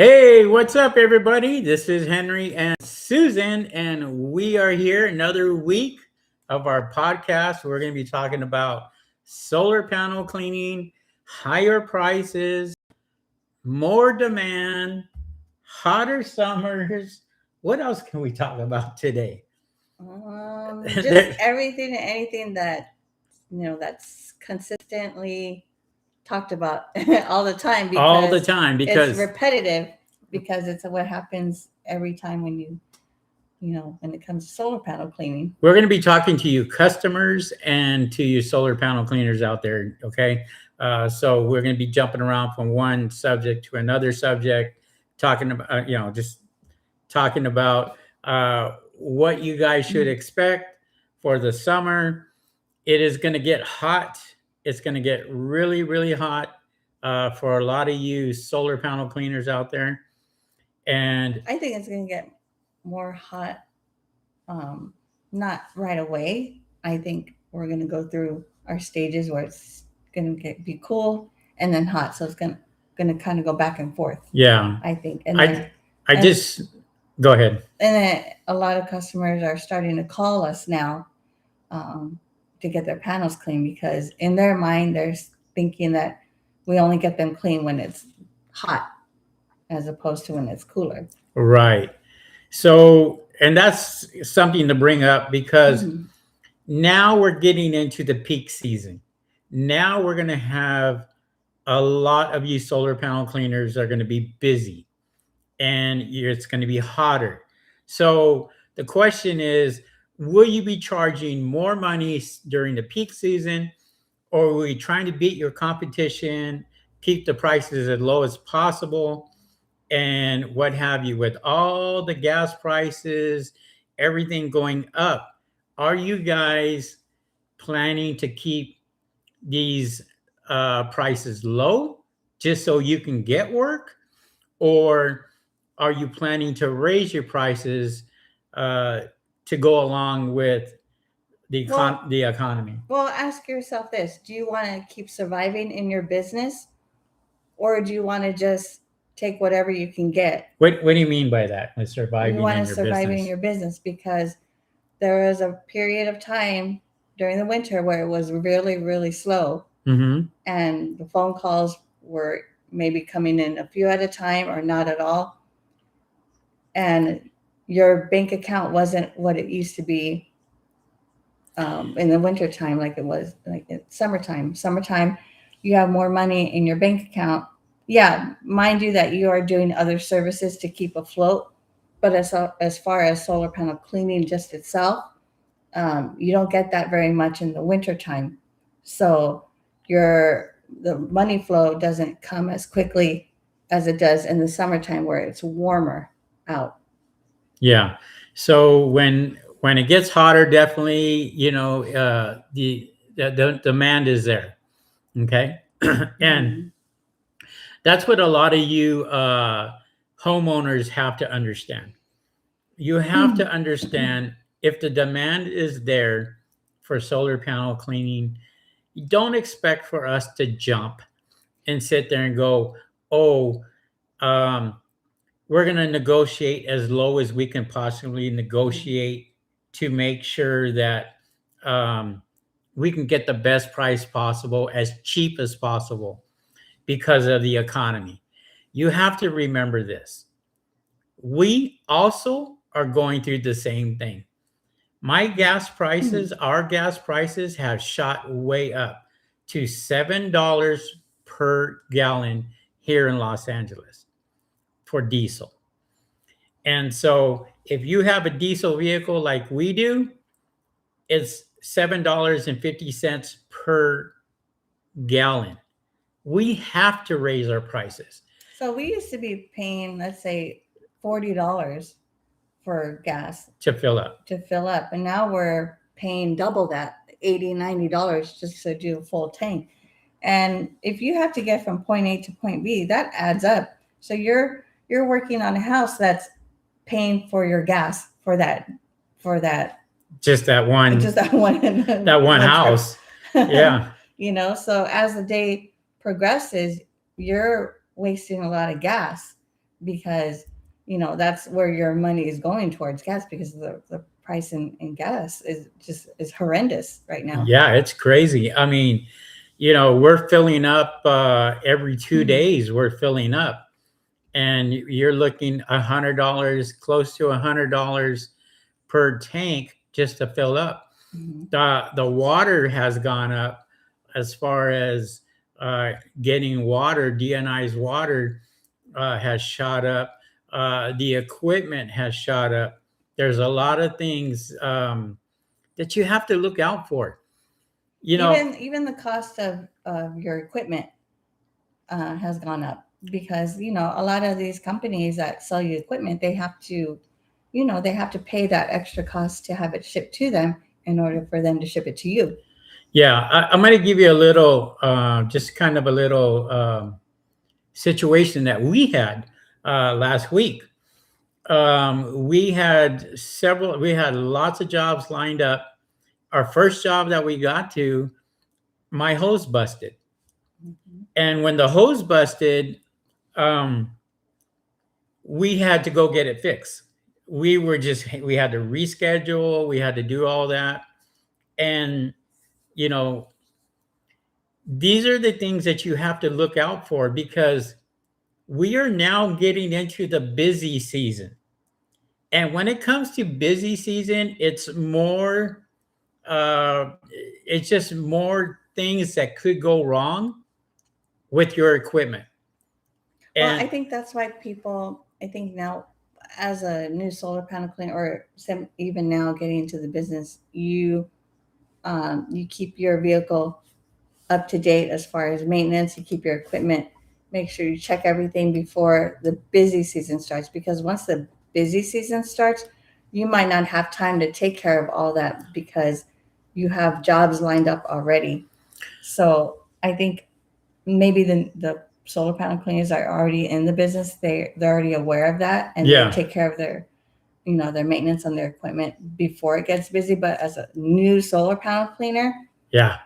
Hey, what's up, everybody? This is Henry and Susan, and we are here another week of our podcast. We're going to be talking about solar panel cleaning, higher prices, more demand, hotter summers. What else can we talk about today? Just everything and anything that that's consistently talked about all the time All the time it's because repetitive because it's what happens every time when it comes to solar panel cleaning. we're going to be talking to you customers and to you solar panel cleaners out there. Okay. So we're going to be jumping around from one subject to another subject, talking about, just talking about what you guys should expect for the summer. It is going to get hot. It's going to get really, really hot for a lot of you solar panel cleaners out there. And I think it's going to get more hot, not right away. I think we're going to go through our stages where it's going to be cool and then hot. So it's going to kind of go back and forth. yeah, I think. I just go ahead. And then a lot of customers are starting to call us now to get their panels clean because in their mind they're thinking that we only get them clean when it's hot as opposed to when it's cooler. Right. So, and that's something to bring up because now we're getting into the peak season. Now we're going to have a lot of you solar panel cleaners are going to be busy and it's going to be hotter. So the question is, will you be charging more money during the peak season, or are we trying to beat your competition, keep the prices as low as possible, and what have you? With all the gas prices, everything going up, are you guys planning to keep these prices low just so you can get work, or are you planning to raise your prices to go along with the economy? Well, ask yourself this: do you want to keep surviving in your business, or do you want to just take whatever you can get? What do you mean by that? Surviving you want in to your survive business? in your business because there was a period of time during the winter where it was really, really slow. And the phone calls were maybe coming in a few at a time or not at all. And your bank account wasn't what it used to be in the winter time, like it was like in summertime. Summertime, you have more money in your bank account. Yeah, mind you that you are doing other services to keep afloat. But as far as solar panel cleaning just itself, you don't get that very much in the winter time. So the money flow doesn't come as quickly as it does in the summertime where it's warmer out. Yeah. So when it gets hotter, definitely, the demand is there. Okay. And that's what a lot of you homeowners have to understand. You have to understand, if the demand is there for solar panel cleaning, you don't expect for us to jump and sit there and go, oh, we're going to negotiate as low as we can possibly negotiate to make sure that we can get the best price possible, as cheap as possible, because of the economy. You have to remember this. We also are going through the same thing. Our gas prices have shot way up to $7 per gallon here in Los Angeles for diesel. And so if you have a diesel vehicle like we do, it's $7.50 per gallon. We have to raise our prices. So we used to be paying, let's say, $40 for gas to fill up. And now we're paying double that, $80, $90 just to do a full tank. And if you have to get from point A to point B, that adds up. So you're working on a house that's paying for your gas for that just that one that one house. Yeah. So as the day progresses, you're wasting a lot of gas because that's where your money is going towards gas, because the price in gas is horrendous right now. Yeah, it's crazy. I mean, we're filling up every 2 days. We're filling up, and you're looking $100, close to $100 per tank just to fill up. Mhm. The water has gone up as far as getting water. DNI's water has shot up. The equipment has shot up. There's a lot of things that you have to look out for. Even the cost of your equipment has gone up, because a lot of these companies that sell you equipment, they have to pay that extra cost to have it shipped to them in order for them to ship it to you. Yeah, I'm going to give you a little, just kind of a little situation that we had last week. We had lots of jobs lined up. Our first job that we got to, my hose busted. Mhm. And when the hose busted, um, we had to go get it fixed. We had to reschedule, we had to do all that. And, you know, these are the things that you have to look out for, because we are now getting into the busy season. And when it comes to busy season, it's just more things that could go wrong with your equipment. Well, I And think that's why I think now, as a new solar panel cleaner, or even now getting into the business, you keep your vehicle up to date as far as maintenance. You keep your equipment, make sure you check everything before the busy season starts, because once the busy season starts, you might not have time to take care of all that, because you have jobs lined up already. So I think maybe the solar panel cleaners are already in the business. They're already aware of that, and they yeah, take care of their maintenance on their equipment before it gets busy. But as a new solar panel cleaner, yeah,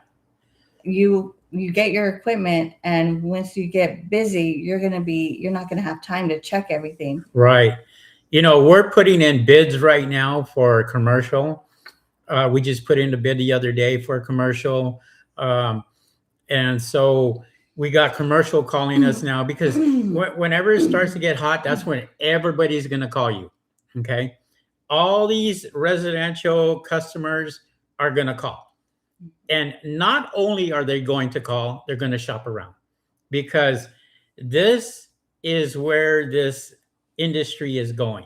you get your equipment, and once you get busy, you're not gonna have time to check everything. right. We're putting in bids right now for commercial. We just put in a bid the other day for a commercial. Um, and so we got commercial calling us now, because whenever it starts to get hot, that's when everybody's going to call you. Okay. All these residential customers are going to call. And not only are they going to call, they're going to shop around, because this is where this industry is going.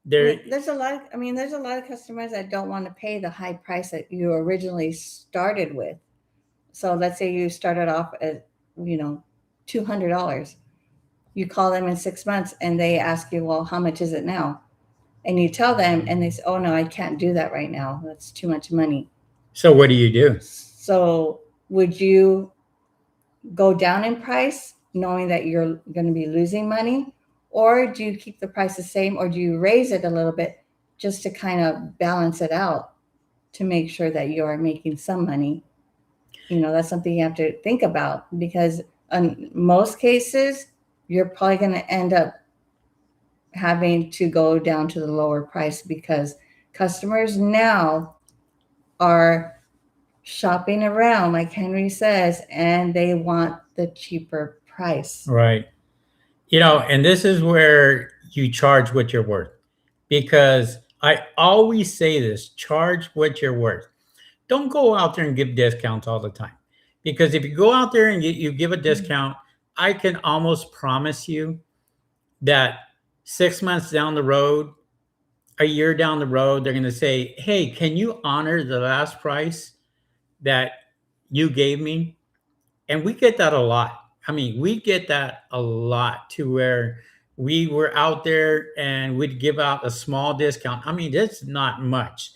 There, There's a lot of customers that don't want to pay the high price that you originally started with. So let's say you started off at, you know, $200. You call them in 6 months and they ask you, well, how much is it now? And you tell them, and they say, oh no, I can't do that right now. That's too much money. so what do you do? So would you go down in price knowing that you're going to be losing money? Or do you keep the price the same, or do you raise it a little bit just to kind of balance it out to make sure that you are making some money? That's something you have to think about, because in most cases, you're probably going to end up having to go down to the lower price, because customers now are shopping around, like Henry says, and they want the cheaper price. Right. And this is where you charge what you're worth, because I always say this: charge what you're worth. Don't go out there and give discounts all the time, because if you go out there and you give a discount, I can almost promise you that 6 months down the road, a year down the road, they're going to say, hey, can you honor the last price that you gave me? And we get that a lot. I mean, we get that a lot, to where we were out there and we'd give out a small discount. I mean, that's not much,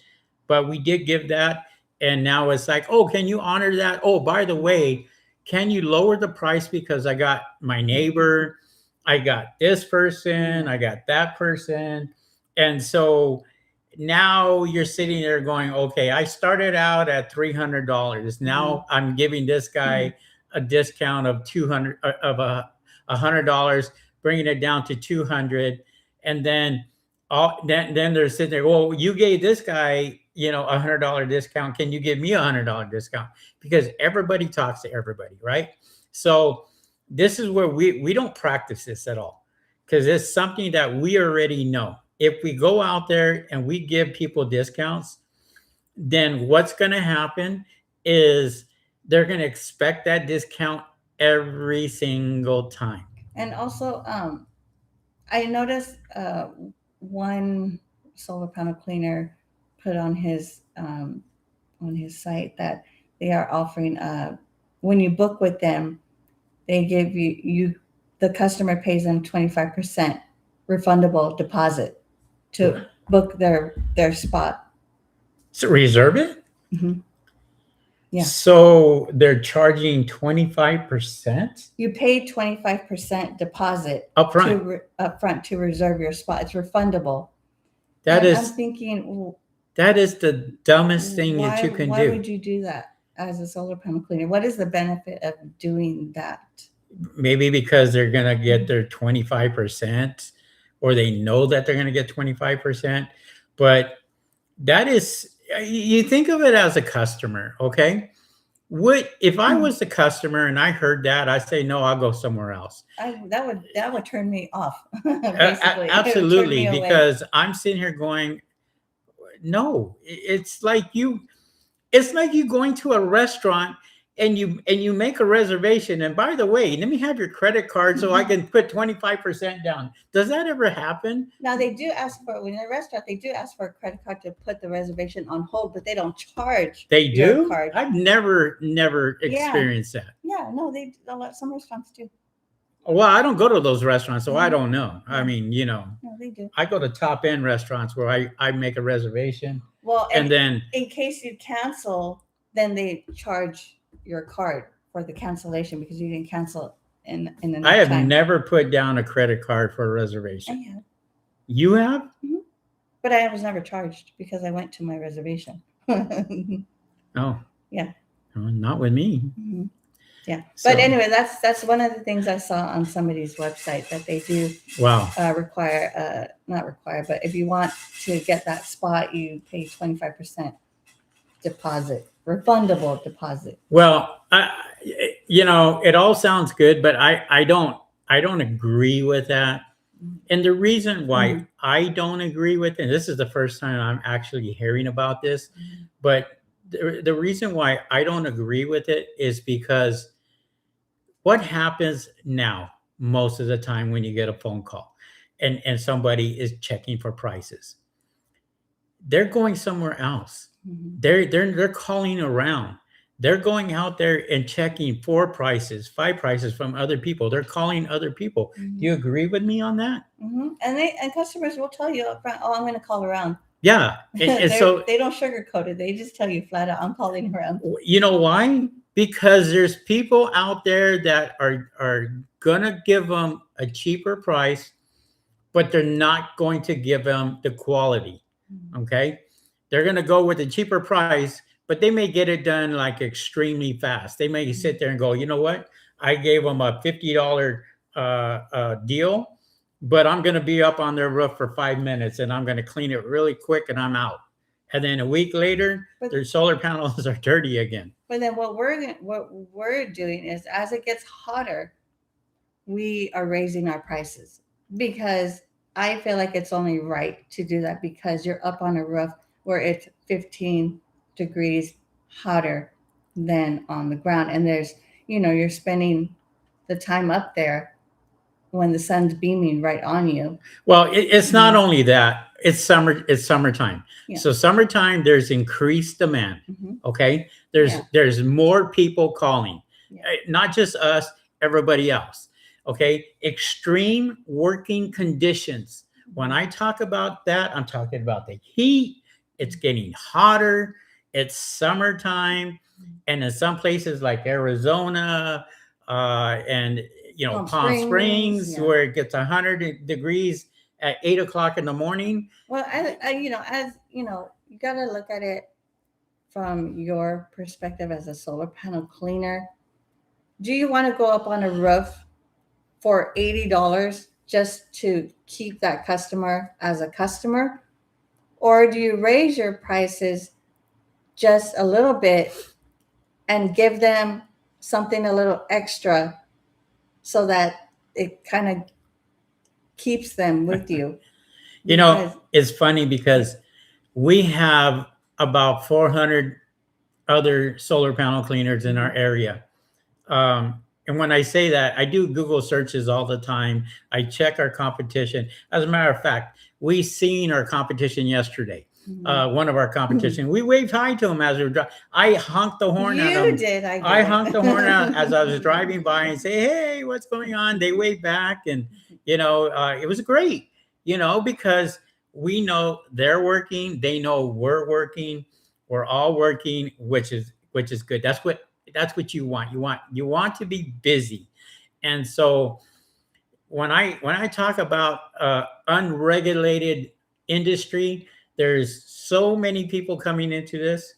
but we did give that. And now it's like, oh, can you honor that? Oh, by the way, can you lower the price, because I got my neighbor, I got this person, I got that person. And so now you're sitting there going, okay, I started out at $300. Now I'm giving this guy a discount of 200 of $100, bringing it down to 200, and then they're sitting there. Well, you gave this guy, $100 discount. Can you give me $100 discount? Because everybody talks to everybody, right? So this is where we don't practice this at all, because it's something that we already know. If we go out there and we give people discounts, then what's going to happen is they're going to expect that discount every single time. And also, I noticed one solar panel cleaner put on his site that they are offering. When you book with them, they give you the customer pays them 25% refundable deposit to book their spot. So reserve it. Mm-hmm. Yeah. So they're charging 25%. You pay 25% deposit upfront to reserve your spot. It's refundable. I'm thinking, that is the dumbest thing that you can do. Why would you do that as a solar panel cleaner? What is the benefit of doing that? Maybe because they're going to get their 25%, or they know that they're going to get 25%. But that is, you think of it as a customer, okay? If I was the customer and I heard that, I say, no, I'll go somewhere else. That would turn me off. Basically. Absolutely, because I'm sitting here going, no, it's like you going to a restaurant and you make a reservation. And by the way, let me have your credit card so I can put 25% down. Does that ever happen? Now they do ask for, when in a restaurant, they do ask for a credit card to put the reservation on hold, but they don't charge. They do? Your card. I've never experienced that. Yeah, no, some restaurants do. Well, I don't go to those restaurants, so I don't know. I mean, No, they do. I go to top end restaurants where I make a reservation. Well, and then in case you cancel, then they charge your card for the cancellation because you didn't cancel in enough I have time. never put down a credit card for a reservation. I have. You have? Mm-hmm. But I was never charged because I went to my reservation. Oh. Yeah. Not with me. Mm-hmm. Yeah. So, but anyway, that's one of the things I saw on somebody's website that they do. Wow. Require, not require, but if you want to get that spot, you pay 25% deposit, refundable deposit. Well, it all sounds good, but I don't agree with that. And the reason why I don't agree with it, and this is the first time I'm actually hearing about this, but the reason why I don't agree with it is because what happens now most of the time when you get a phone call and somebody is checking for prices, they're going somewhere else. They're calling around. They're going out there and checking 4 prices, 5 prices from other people. They're calling other people. Do you agree with me on that? And customers will tell you up front, oh, I'm going to call around. Yeah. And so they don't sugarcoat it. They just tell you flat out, I'm calling around. You know why? Because there's people out there that are going to give them a cheaper price, but they're not going to give them the quality. Okay? They're going to go with a cheaper price, but they may get it done like extremely fast. They may sit there and go, you know what? I gave them a $50 deal, but I'm going to be up on their roof for 5 minutes and I'm going to clean it really quick and I'm out. And then a week later, their solar panels are dirty again. But then what we're doing is, as it gets hotter, we are raising our prices because I feel like it's only right to do that because you're up on a roof where it's 15 degrees hotter than on the ground. And there's, you're spending the time up there when the sun's beaming right on you. Well, it's not only that. It's summertime. Yeah. So summertime, there's increased demand. Okay. There's more people calling, not just us, everybody else. Okay. Extreme working conditions. When I talk about that, I'm talking about the heat. It's getting hotter. It's summertime. And in some places like Arizona, and Palm Springs, where it gets 100 degrees at 8 o'clock in the morning. Well, you got to look at it from your perspective as a solar panel cleaner. Do you want to go up on a roof for $80 just to keep that customer as a customer? Or do you raise your prices just a little bit and give them something a little extra so that it kind of keeps them with you? Because It's funny because we have about 400 other solar panel cleaners in our area. And when I say that, I do Google searches all the time. I check our competition. As a matter of fact, we seen our competition yesterday. One of our competition, we waved hi to them as we were driving. I honked the horn at them. you did, I I did. honked the horn out as I was driving by and say, "Hey, what's going on?" They waved back, and it was great. Because we know they're working, they know we're working, we're all working, which is good. That's what you want. You want to be busy. And so when I talk about unregulated industry, there's so many people coming into this,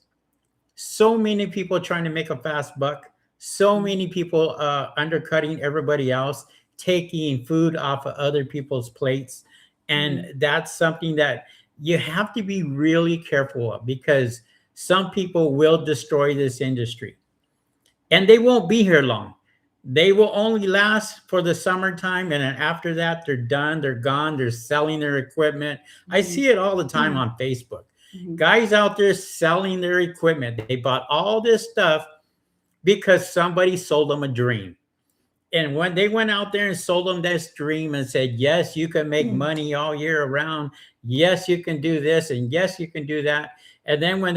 so many people trying to make a fast buck, so many people undercutting everybody else, taking food off of other people's plates. And that's something that you have to be really careful of, because some people will destroy this industry, and they won't be here long. They will only last for the summertime, and then after that, they're done. They're gone. They're selling their equipment. I see it all the time on Facebook. Guys out there selling their equipment. They bought all this stuff because somebody sold them a dream. And when they went out there and sold them this dream and said, "Yes, you can make money all year around. Yes, you can do this, and yes, you can do that." And then when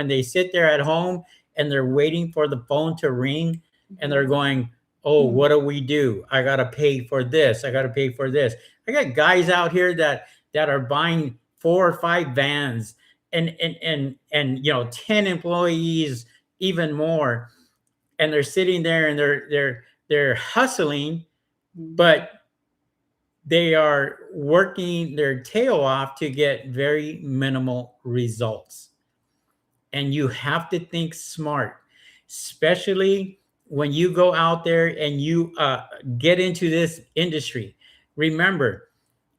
they sit there at home and they're waiting for the phone to ring, and they're going, "Oh, what do we do? I gotta pay for this. I gotta pay for this." I got guys out here that are buying 4 or 5 vans, and 10 employees, even more, and they're sitting there and they're hustling, but they are working their tail off to get very minimal results. And you have to think smart, especially when you go out there and you get into this industry. Remember,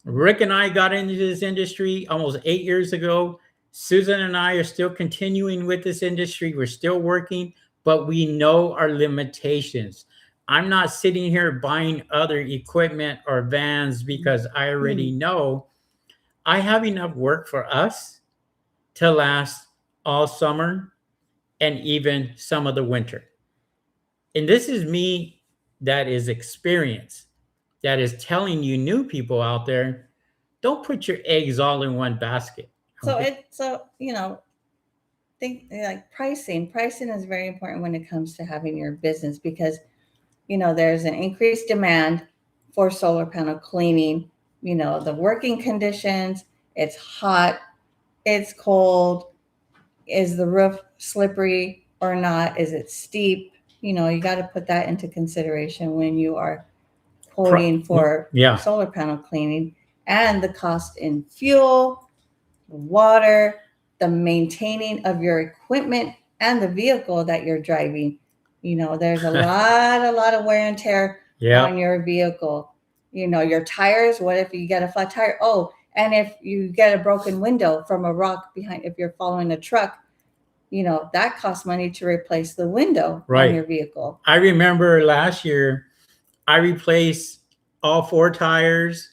Rick and I got into this industry almost 8 years ago. Susan and I are still continuing with this industry. We're still working, but we know our limitations. I'm not sitting here buying other equipment or vans because I already know I have enough work for us to last all summer and even some of the winter. And this is me that is experienced, that is telling you new people out there, don't put your eggs all in one basket. So think like pricing. Pricing is very important when it comes to having your business, because there's an increased demand for solar panel cleaning. The working conditions, it's hot, it's cold, is the roof slippery or not, is it steep? You got to put that into consideration when you are quoting for solar panel cleaning, and the cost in fuel, water, the maintaining of your equipment and the vehicle that you're driving. There's a lot of wear and tear on your vehicle. Your tires, what if you get a flat tire? Oh, and if you get a broken window from a rock behind, if you're following a truck, that costs money to replace the window on your vehicle. I remember last year, I replaced all 4 tires,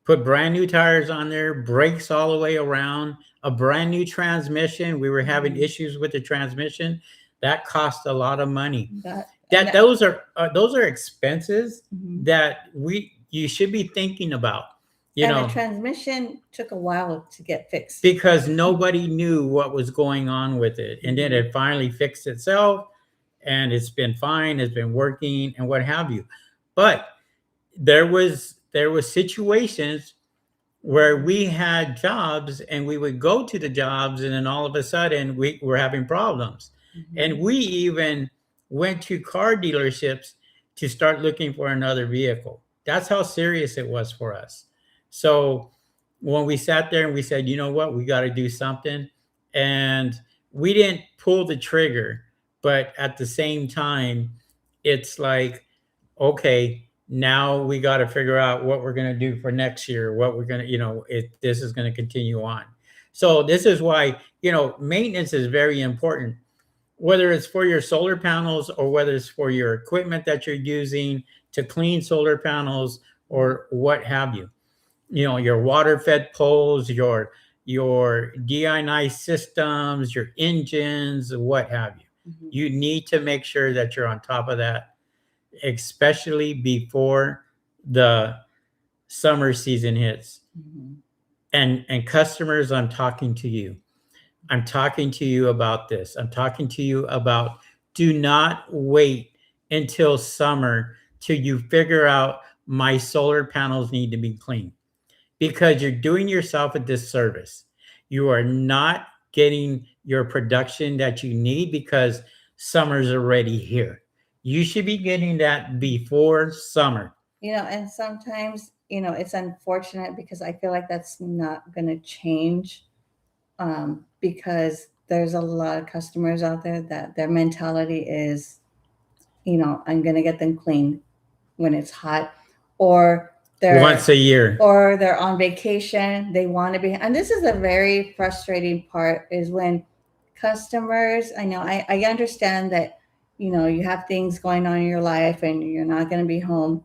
put brand new tires on there, brakes all the way around, a brand new transmission. We were having issues with the transmission. That cost a lot of money. Those are expenses that you should be thinking about. The transmission took a while to get fixed because nobody knew what was going on with it, and then it finally fixed itself, and it's been fine. It's been working, and what have you. But there was situations where we had jobs and we would go to the jobs, and then all of a sudden we were having problems. And we even went to car dealerships to start looking for another vehicle. That's how serious it was for us. So when we sat there and we said, you know what, we got to do something. And we didn't pull the trigger, but at the same time, it's like, okay, Now we got to figure out what we're going to do for next year, what we're going to, this is going to continue on. So this is why, maintenance is very important, whether it's for your solar panels or whether it's for your equipment that you're using to clean solar panels or what have you. Your water fed poles, your DI systems, your engines, what have you. You need to make sure that you're on top of that, especially before the summer season hits. And customers, I'm talking to you. I'm talking to you about this. I'm talking to you about, do not wait until summer till you figure out my solar panels need to be cleaned, because you're doing yourself a disservice. You are not getting your production that you need because summer's already here. You should be getting that before summer. And sometimes, it's unfortunate because I feel like that's not going to change, because there's a lot of customers out there that their mentality is, I'm going to get them clean when it's hot, or they're once a year, or they're on vacation. They want to be, and this is a very frustrating part, is when customers, I know, I understand that, you have things going on in your life and you're not going to be home,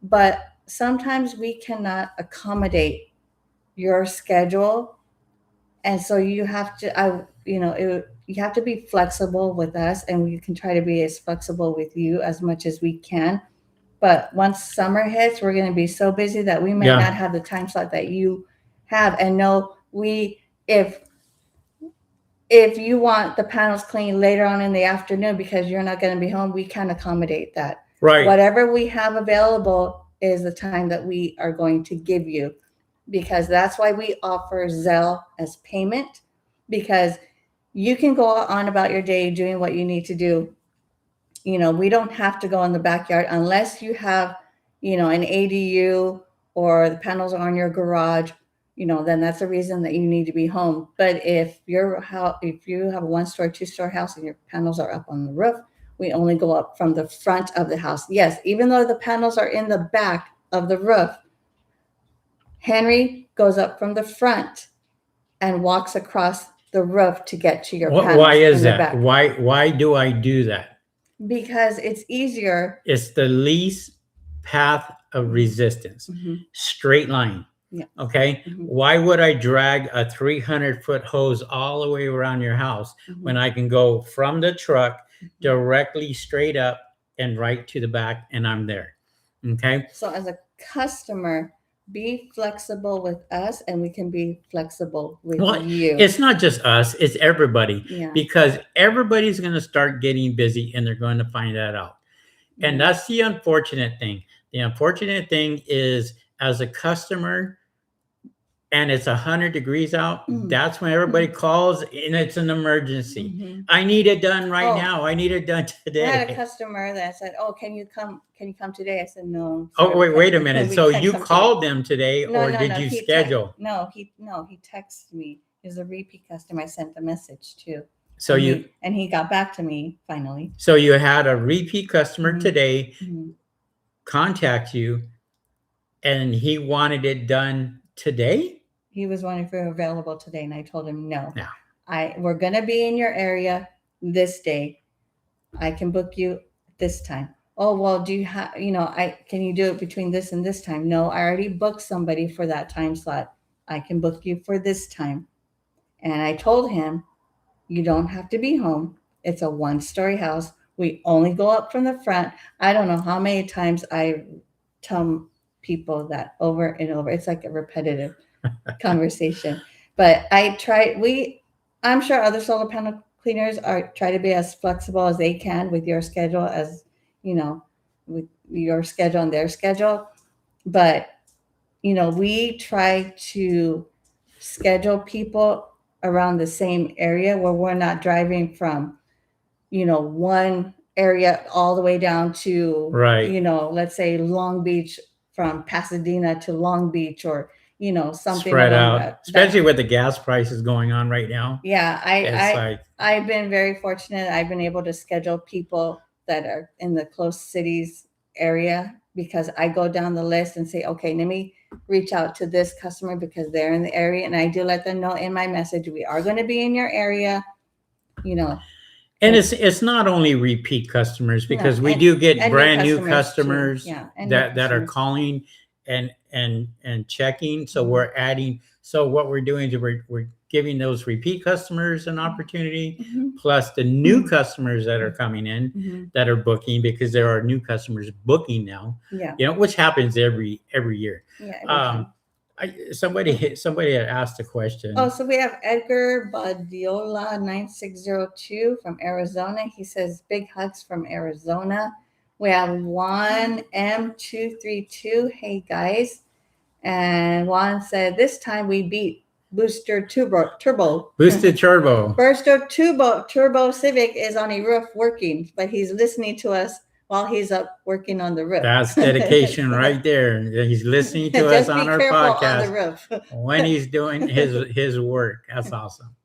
but sometimes we cannot accommodate your schedule. And so you have to, you have to be flexible with us, and we can try to be as flexible with you as much as we can. But once summer hits, we're going to be so busy that we may not have the time slot that you have. And no, if you want the panels cleaned later on in the afternoon because you're not going to be home, we can accommodate that. Right. Whatever we have available is the time that we are going to give you, because that's why we offer Zelle as payment, because you can go on about your day doing what you need to do. We don't have to go in the backyard unless you have, an ADU or the panels are on your garage, then that's a reason that you need to be home. But if you have a 1-story, 2-story house and your panels are up on the roof, we only go up from the front of the house. Yes, even though the panels are in the back of the roof, Henry goes up from the front and walks across the roof to get to your panels. Why is that? Why do I do that? Because it's easier. It's the least path of resistance. Straight line. Yeah. Okay. Why would I drag a 300-foot hose all the way around your house when I can go from the truck directly straight up and right to the back and I'm there? Okay. So as a customer, be flexible with us and we can be flexible with you. It's not just us, it's everybody, because everybody's going to start getting busy and they're going to find that out. And that's the unfortunate thing. The unfortunate thing is, as a customer and it's 100 degrees out, that's when everybody calls and it's an emergency. I need it done right now. I need it done today. I had a customer that said, "Oh, can you come today?" I said, "No." Oh, wait a minute. So you called them today, or did you schedule? No, he texted me. He was a repeat customer. I sent the message to. So he got back to me finally. So you had a repeat customer today contact you, and he wanted it done today? He was wanting for available today, and I told him no. We're gonna be in your area this day. I can book you this time. Oh, well, do you have, can you do it between this and this time? No, I already booked somebody for that time slot. I can book you for this time. And I told him, you don't have to be home. It's a 1-story house. We only go up from the front. I don't know how many times I tell people that over and over. It's like a repetitive conversation. But I'm sure other solar panel cleaners try to be as flexible as they can with your schedule, as with your schedule and their schedule. But we try to schedule people around the same area where we're not driving from one area all the way down to let's say Long Beach, from Pasadena to Long Beach, or something spread out, especially with the gas prices going on right now. I've been very fortunate. I've been able to schedule people that are in the close cities area because I go down the list and say, okay, let me reach out to this customer because they're in the area, and I do let them know in my message, we are going to be in your area, you know. And it's not only repeat customers, because No, we do get brand new customers customers yeah, and that are calling and checking. So we're adding. So what we're doing is we're giving those repeat customers an opportunity, plus the new customers that are coming in that are booking, because there are new customers booking now. Yeah. You know, which happens every year. Yeah. Every time. Somebody had asked a question. Oh, so we have Edgar Badiola 9602 from Arizona. He says big hugs from Arizona. We have Juan M232. Hey guys. And Juan said this time we beat Boosted Turbo. Turbo Civic is on a roof working, but he's listening to us while he's up working on the roof. That's dedication right there. He's listening to us on our podcast on the roof. when he's doing his work. That's awesome.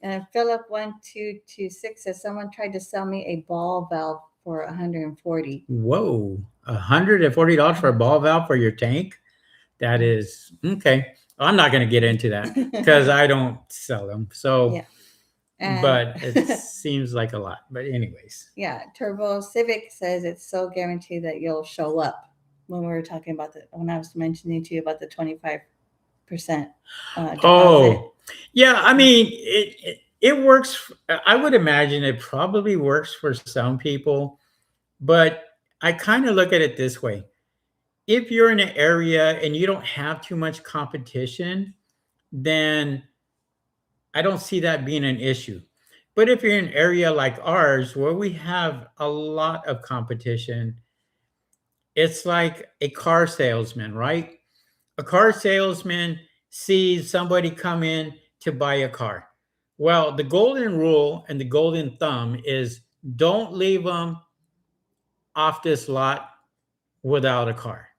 And Philip 1226 says someone tried to sell me a ball valve for $140. Whoa, $140 for a ball valve for your tank? That is okay. I'm not going to get into that because I don't sell them. So yeah. But it seems like a lot. But anyways. Yeah. Turbo Civic says it's so guaranteed that you'll show up. When we were talking about when I was mentioning to you about the 25% deposit. Oh, yeah. I mean, it works. I would imagine it probably works for some people. But I kind of look at it this way. If you're in an area and you don't have too much competition, then I don't see that being an issue. But if you're in an area like ours where we have a lot of competition, it's like a car salesman, right? A car salesman sees somebody come in to buy a car. Well, the golden rule and the golden thumb is don't leave them off this lot without a car.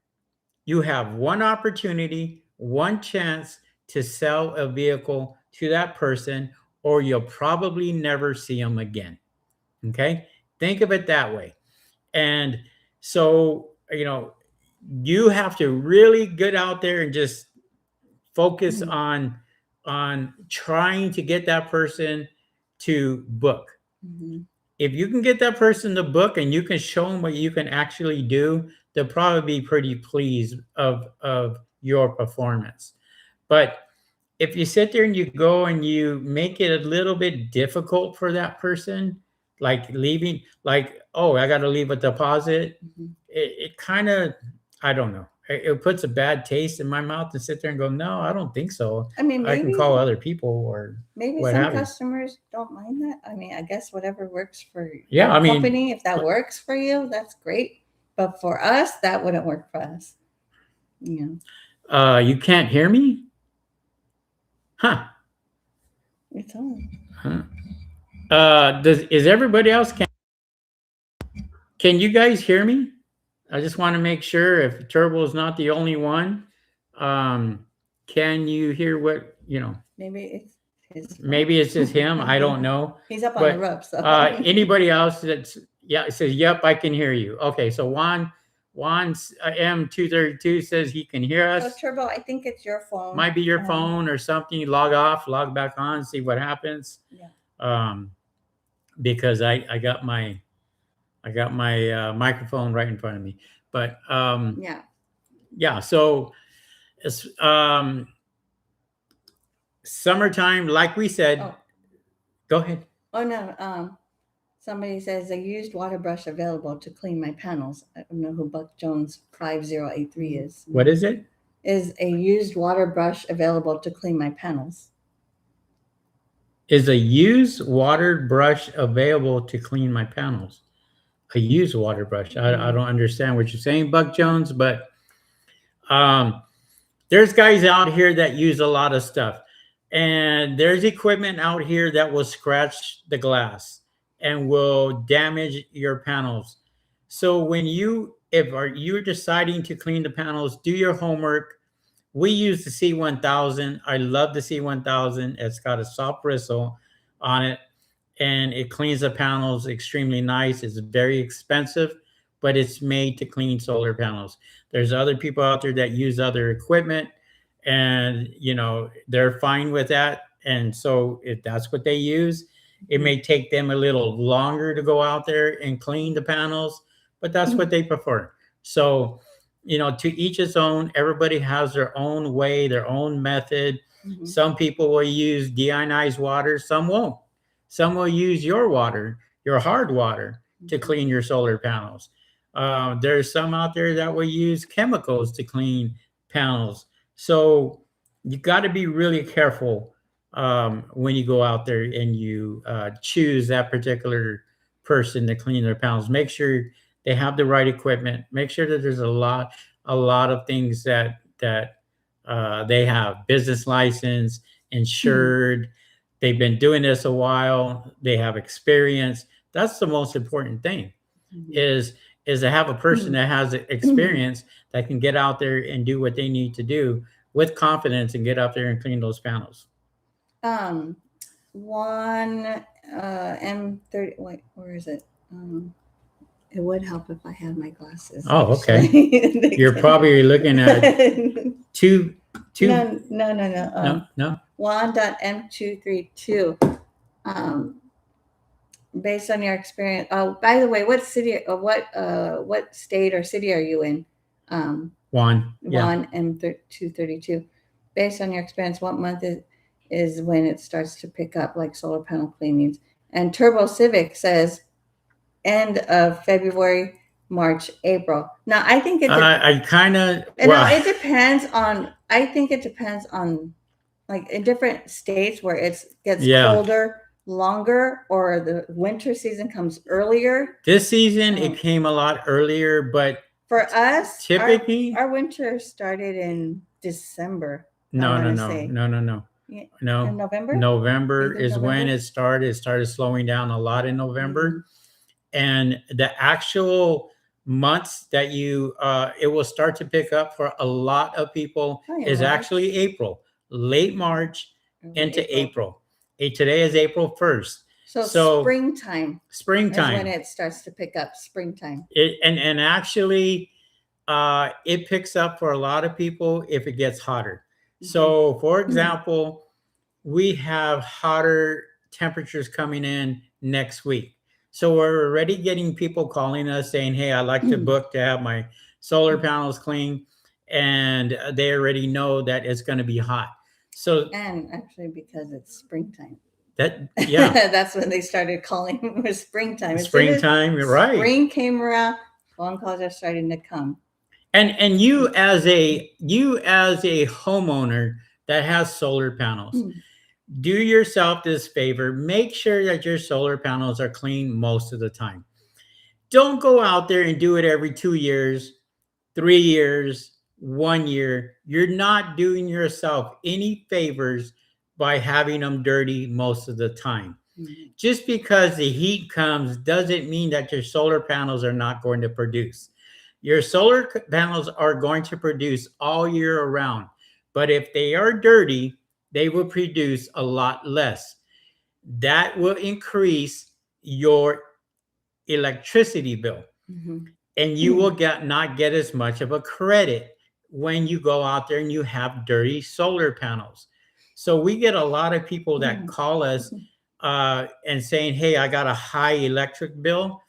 You have one opportunity, one chance to sell a vehicle to that person, or you'll probably never see them again. Okay? Think of it that way. And so, you have to really get out there and just focus on trying to get that person to book. If you can get that person to book and you can show them what you can actually do, they'll probably be pretty pleased of your performance. But if you sit there and you go and you make it a little bit difficult for that person, like leaving, like, oh, I got to leave a deposit, it kind of, I don't know. It puts a bad taste in my mouth to sit there and go, no, I don't think so. I mean, maybe, I can call other people or maybe some customers don't mind that. I mean, I guess whatever works for your company, if that works for you, that's great. But for us, that wouldn't work for us. Yeah. You can't hear me? Huh. It's on. Huh. Is everybody else can you guys hear me? I just want to make sure if Turbo is not the only one. Can you hear what, Maybe it's his phone. Maybe it's just him. I don't know. He's up on the roof. So. Anybody else that's, it says, yep, I can hear you. Okay, so Juan's M232 says he can hear us. So Turbo, I think it's your phone. Might be your phone or something. Log off, log back on, see what happens. Yeah. Because I got my microphone right in front of me. But yeah. So it's summertime, like we said. Oh. Go ahead. Oh no. Somebody says a used water brush available to clean my panels. I don't know who Buck Jones 5083 is. What is it? Is a used water brush available to clean my panels? Is a used water brush available to clean my panels? A used water brush. I don't understand what you're saying, Buck Jones, but there's guys out here that use a lot of stuff. And there's equipment out here that will scratch the glass and will damage your panels. So when if you're deciding to clean the panels, do your homework. We use the C1000. I love the C1000. It's got a soft bristle on it, and it cleans the panels extremely nice. It's very expensive, but it's made to clean solar panels. There's other people out there that use other equipment, and they're fine with that. And so if that's what they use, it may take them a little longer to go out there and clean the panels, but that's what they prefer. So, to each his own. Everybody has their own way, their own method. Some people will use deionized water, some won't. Some will use your water, your hard water, to clean your solar panels. There's some out there that will use chemicals to clean panels. So you got to be really careful when you go out there and you choose that particular person to clean their panels. Make sure they have the right equipment. Make sure that there's a lot of things that they have: business license, insured. They've been doing this a while. They have experience. That's the most important thing. Is to have a person that has experience that can get out there and do what they need to do with confidence and get out there and clean those panels. One M30. Wait, where is it? It would help if I had my glasses. Oh, okay. You're probably looking at two. No. 1.M232. Based on your experience. Oh, by the way, what city or what state or city are you in? Juan. Juan M232. Based on your experience, what month is when it starts to pick up, like solar panel cleanings? And Turbo Civic says end of February, March, April. Now, I think it. I kind of. Well, it depends on. I think it depends on, like in different states where it gets colder longer, or the winter season comes earlier. This season it came a lot earlier, but for us, typically our winter started in December. No. Yeah. In November. November is when it started. It started slowing down a lot in November, and the actual months that it will start to pick up for a lot of people is actually April, late March into April. Today is April 1st. So springtime is when it starts to pick up. Springtime. And actually, it picks up for a lot of people if it gets hotter. So, for example, we have hotter temperatures coming in next week. So we're already getting people calling us saying, "Hey, I'd like to book to have my solar panels clean," and they already know that it's going to be hot. So, and actually, because it's springtime. That's when they started calling for springtime. Springtime, right? Spring came around. Phone calls are starting to come. And you as a homeowner that has solar panels, do yourself this favor. Make sure that your solar panels are clean most of the time. Don't go out there and do it every 2 years, 3 years, 1 year. You're not doing yourself any favors by having them dirty most of the time. Just because the heat comes doesn't mean that your solar panels are not going to produce. Your solar panels are going to produce all year around, but if they are dirty, they will produce a lot less. That will increase your electricity bill, and you will not get as much of a credit when you go out there and you have dirty solar panels. So we get a lot of people that call us and saying, "Hey, I got a high electric bill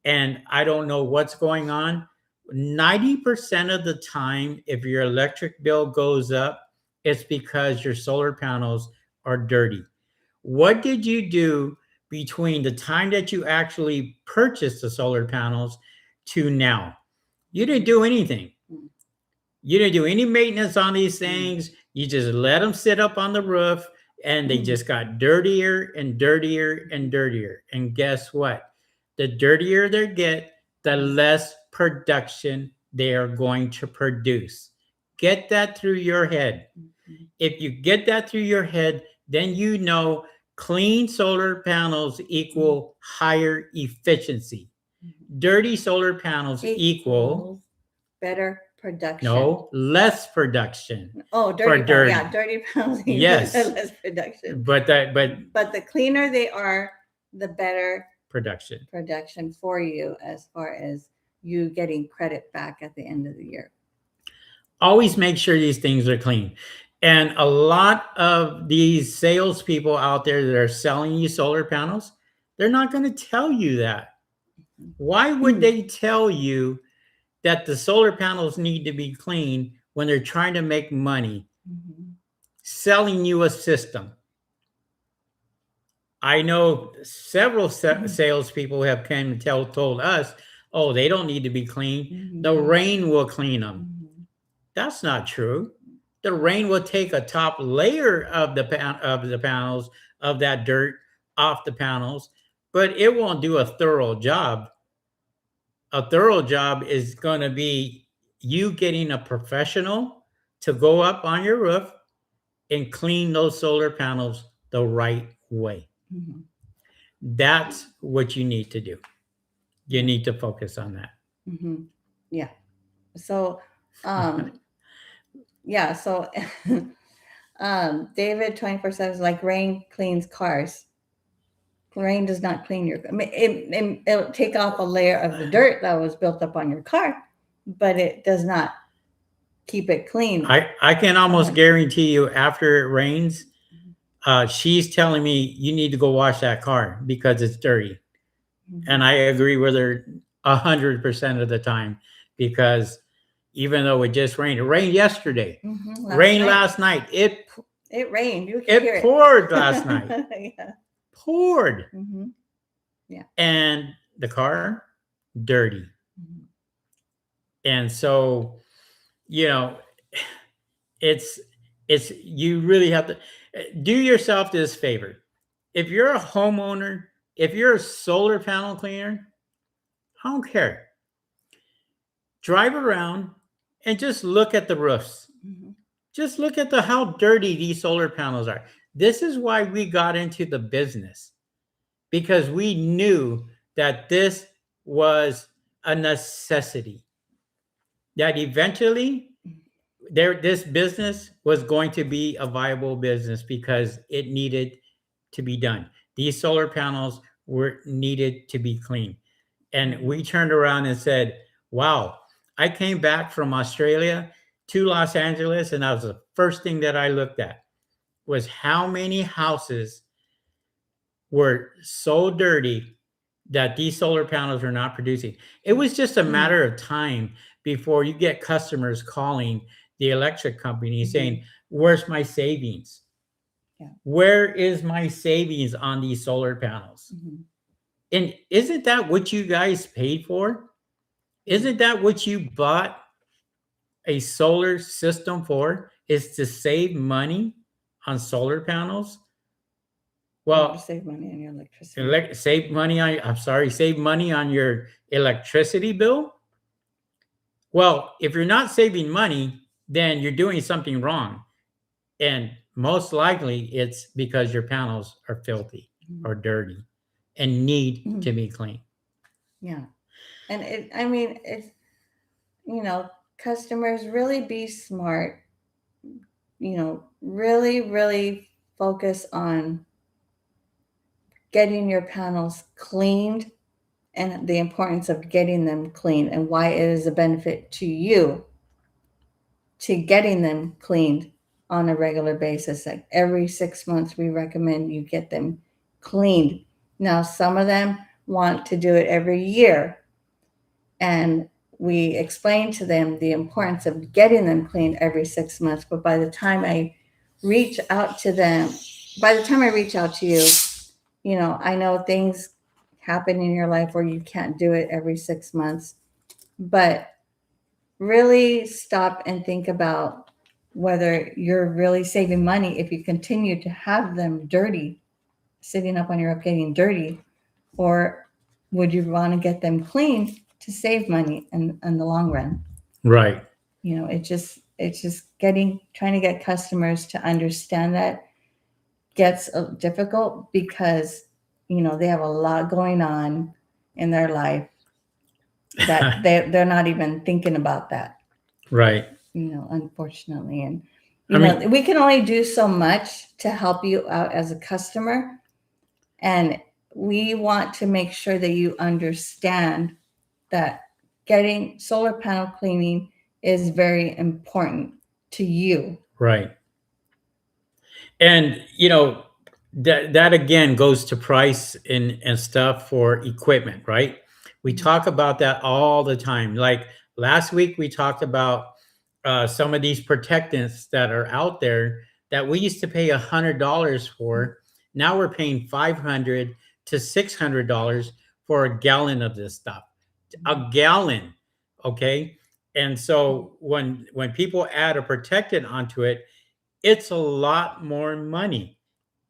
and I don't know what's going on." 90% of the time, if your electric bill goes up, it's because your solar panels are dirty. What did you do between the time that you actually purchased the solar panels to now? You didn't do anything. You didn't do any maintenance on these things. You just let them sit up on the roof, and they just got dirtier and dirtier and dirtier. And guess what? The dirtier they get, the less production they are going to produce. Get that through your head. If you get that through your head, then you know clean solar panels equal higher efficiency. Dirty solar panels equal better production. No, less production. Oh, dirty panels. Yeah, dirty panels. Yes, less production. But the cleaner they are, the better production for you, as far as you getting credit back at the end of the year. Always make sure these things are clean. And a lot of these salespeople out there that are selling you solar panels, they're not going to tell you that. Why would they tell you that the solar panels need to be clean when they're trying to make money selling you a system? I know several salespeople have came and told us, oh, they don't need to be clean. The rain will clean them. That's not true. The rain will take a top layer of the panels, of that dirt off the panels, but it won't do a thorough job. A thorough job is going to be you getting a professional to go up on your roof and clean those solar panels the right way. That's what you need to do. You need to focus on that. Yeah. So, yeah. So, David 24/7 is like, rain cleans cars. Rain does not clean your. I mean, it'll take off a layer of the dirt that was built up on your car, but it does not keep it clean. I can almost guarantee you, after it rains, she's telling me you need to go wash that car because it's dirty. And I agree with her 100% of the time, because even though it just rained, it rained yesterday, last night. It rained. You can hear poured last night. Yeah. Poured. Yeah. And the car, dirty. And so, you know, it's you really have to do yourself this favor. If you're a homeowner, if you're a solar panel cleaner, I don't care. Drive around and just look at the roofs. Just look at how dirty these solar panels are. This is why we got into the business, because we knew that this was a necessity, that eventually this business was going to be a viable business because it needed to be done. These solar panels were needed to be clean. And we turned around and said, wow, I came back from Australia to Los Angeles, and that was the first thing that I looked at, was how many houses were so dirty that these solar panels are not producing. It was just a matter of time before you get customers calling the electric company saying, where's my savings? Where is my savings on these solar panels? And isn't that what you guys paid for? Isn't that what you bought a solar system for? Is to save money on solar panels? Well, save money on your electricity. Save money on your electricity bill. Well, if you're not saving money, then you're doing something wrong. And most likely it's because your panels are filthy or dirty and need to be clean. Yeah. And it's, customers, really be smart, really, really focus on getting your panels cleaned and the importance of getting them clean and why it is a benefit to you to getting them cleaned on a regular basis. Like every 6 months, we recommend you get them cleaned. Now, some of them want to do it every year, and we explain to them the importance of getting them cleaned every 6 months. But by the time I reach out to you, I know things happen in your life where you can't do it every 6 months, but really stop and think about whether you're really saving money if you continue to have them dirty, sitting up on your roof getting dirty, or would you want to get them clean to save money in the long run? Right. It's just trying to get customers to understand that gets difficult because they have a lot going on in their life that they're not even thinking about that. Right. Unfortunately. And we can only do so much to help you out as a customer, and we want to make sure that you understand that getting solar panel cleaning is very important to you. Right. And that again goes to price and stuff for equipment, right? We talk about that all the time. Like last week, we talked about some of these protectants that are out there that we used to pay $100 for. Now we're paying $500 to $600 for a gallon of this stuff. A gallon, okay. And so when people add a protectant onto it, it's a lot more money,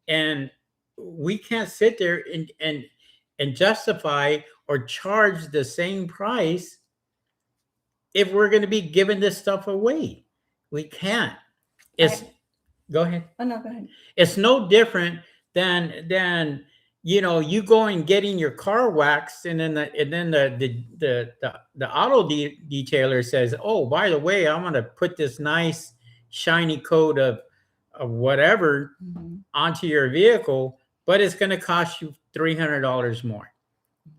and we can't sit there and justify or charge the same price if we're going to be giving this stuff away. We can't. It's Go ahead. Oh no, go ahead. It's no different than you go and getting your car waxed, and then the auto detailer says, oh, by the way, I'm going to put this nice shiny coat of whatever onto your vehicle, but it's going to cost you $300 more.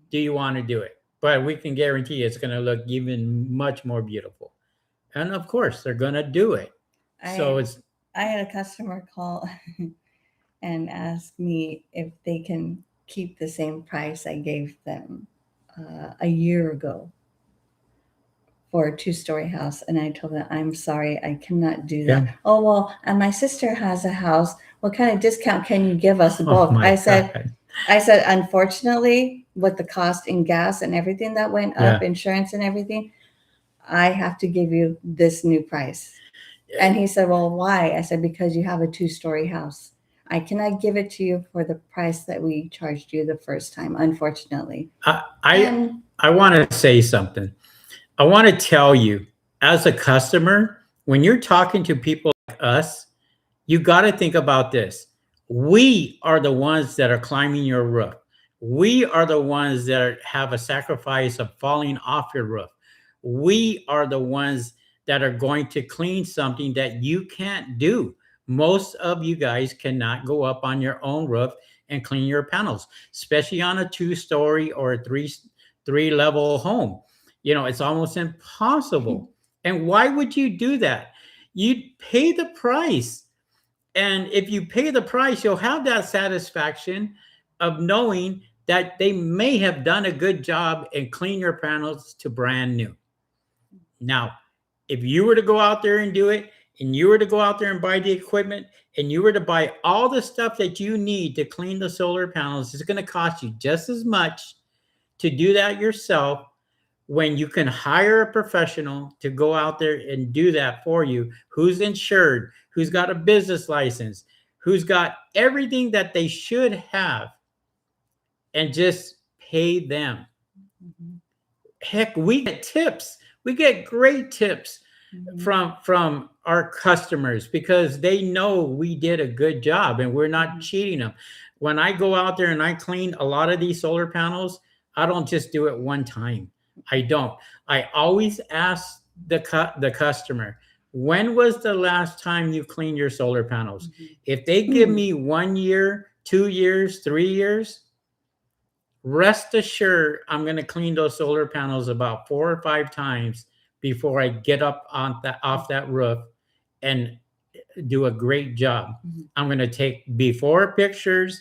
Do you want to do it? But we can guarantee it's going to look even much more beautiful. And of course, they're going to do it. I had a customer call and ask me if they can keep the same price I gave them a year ago for a 2-story house. And I told them, I'm sorry, I cannot do that. Yeah. Oh, well, and my sister has a house. What kind of discount can you give us both? I said, unfortunately, with the cost in gas and everything that went up, insurance and everything, I have to give you this new price. And he said, well, why? I said, because you have a 2-story house. I cannot give it to you for the price that we charged you the first time, unfortunately. I want to say something. I want to tell you, as a customer, when you're talking to people like us, you got to think about this. We are the ones that are climbing your roof. We are the ones that have a sacrifice of falling off your roof. We are the ones that are going to clean something that you can't do. Most of you guys cannot go up on your own roof and clean your panels, especially on a 2-story or a three-level home. It's almost impossible. And why would you do that? You'd pay the price. And if you pay the price, you'll have that satisfaction of knowing that they may have done a good job and clean your panels to brand new. Now, if you were to go out there and do it, and you were to go out there and buy the equipment, and you were to buy all the stuff that you need to clean the solar panels, it's going to cost you just as much to do that yourself, when you can hire a professional to go out there and do that for you, who's insured, who's got a business license, who's got everything that they should have, and just pay them. Heck, we get tips. We get great tips from our customers because they know we did a good job and we're not cheating them. When I go out there and I clean a lot of these solar panels, I don't just do it one time. I don't. I always ask the customer, when was the last time you cleaned your solar panels? If they give me 1 year, 2 years, 3 years, rest assured I'm going to clean those solar panels about 4 or 5 times before I get up off that roof and do a great job. I'm going to take before pictures,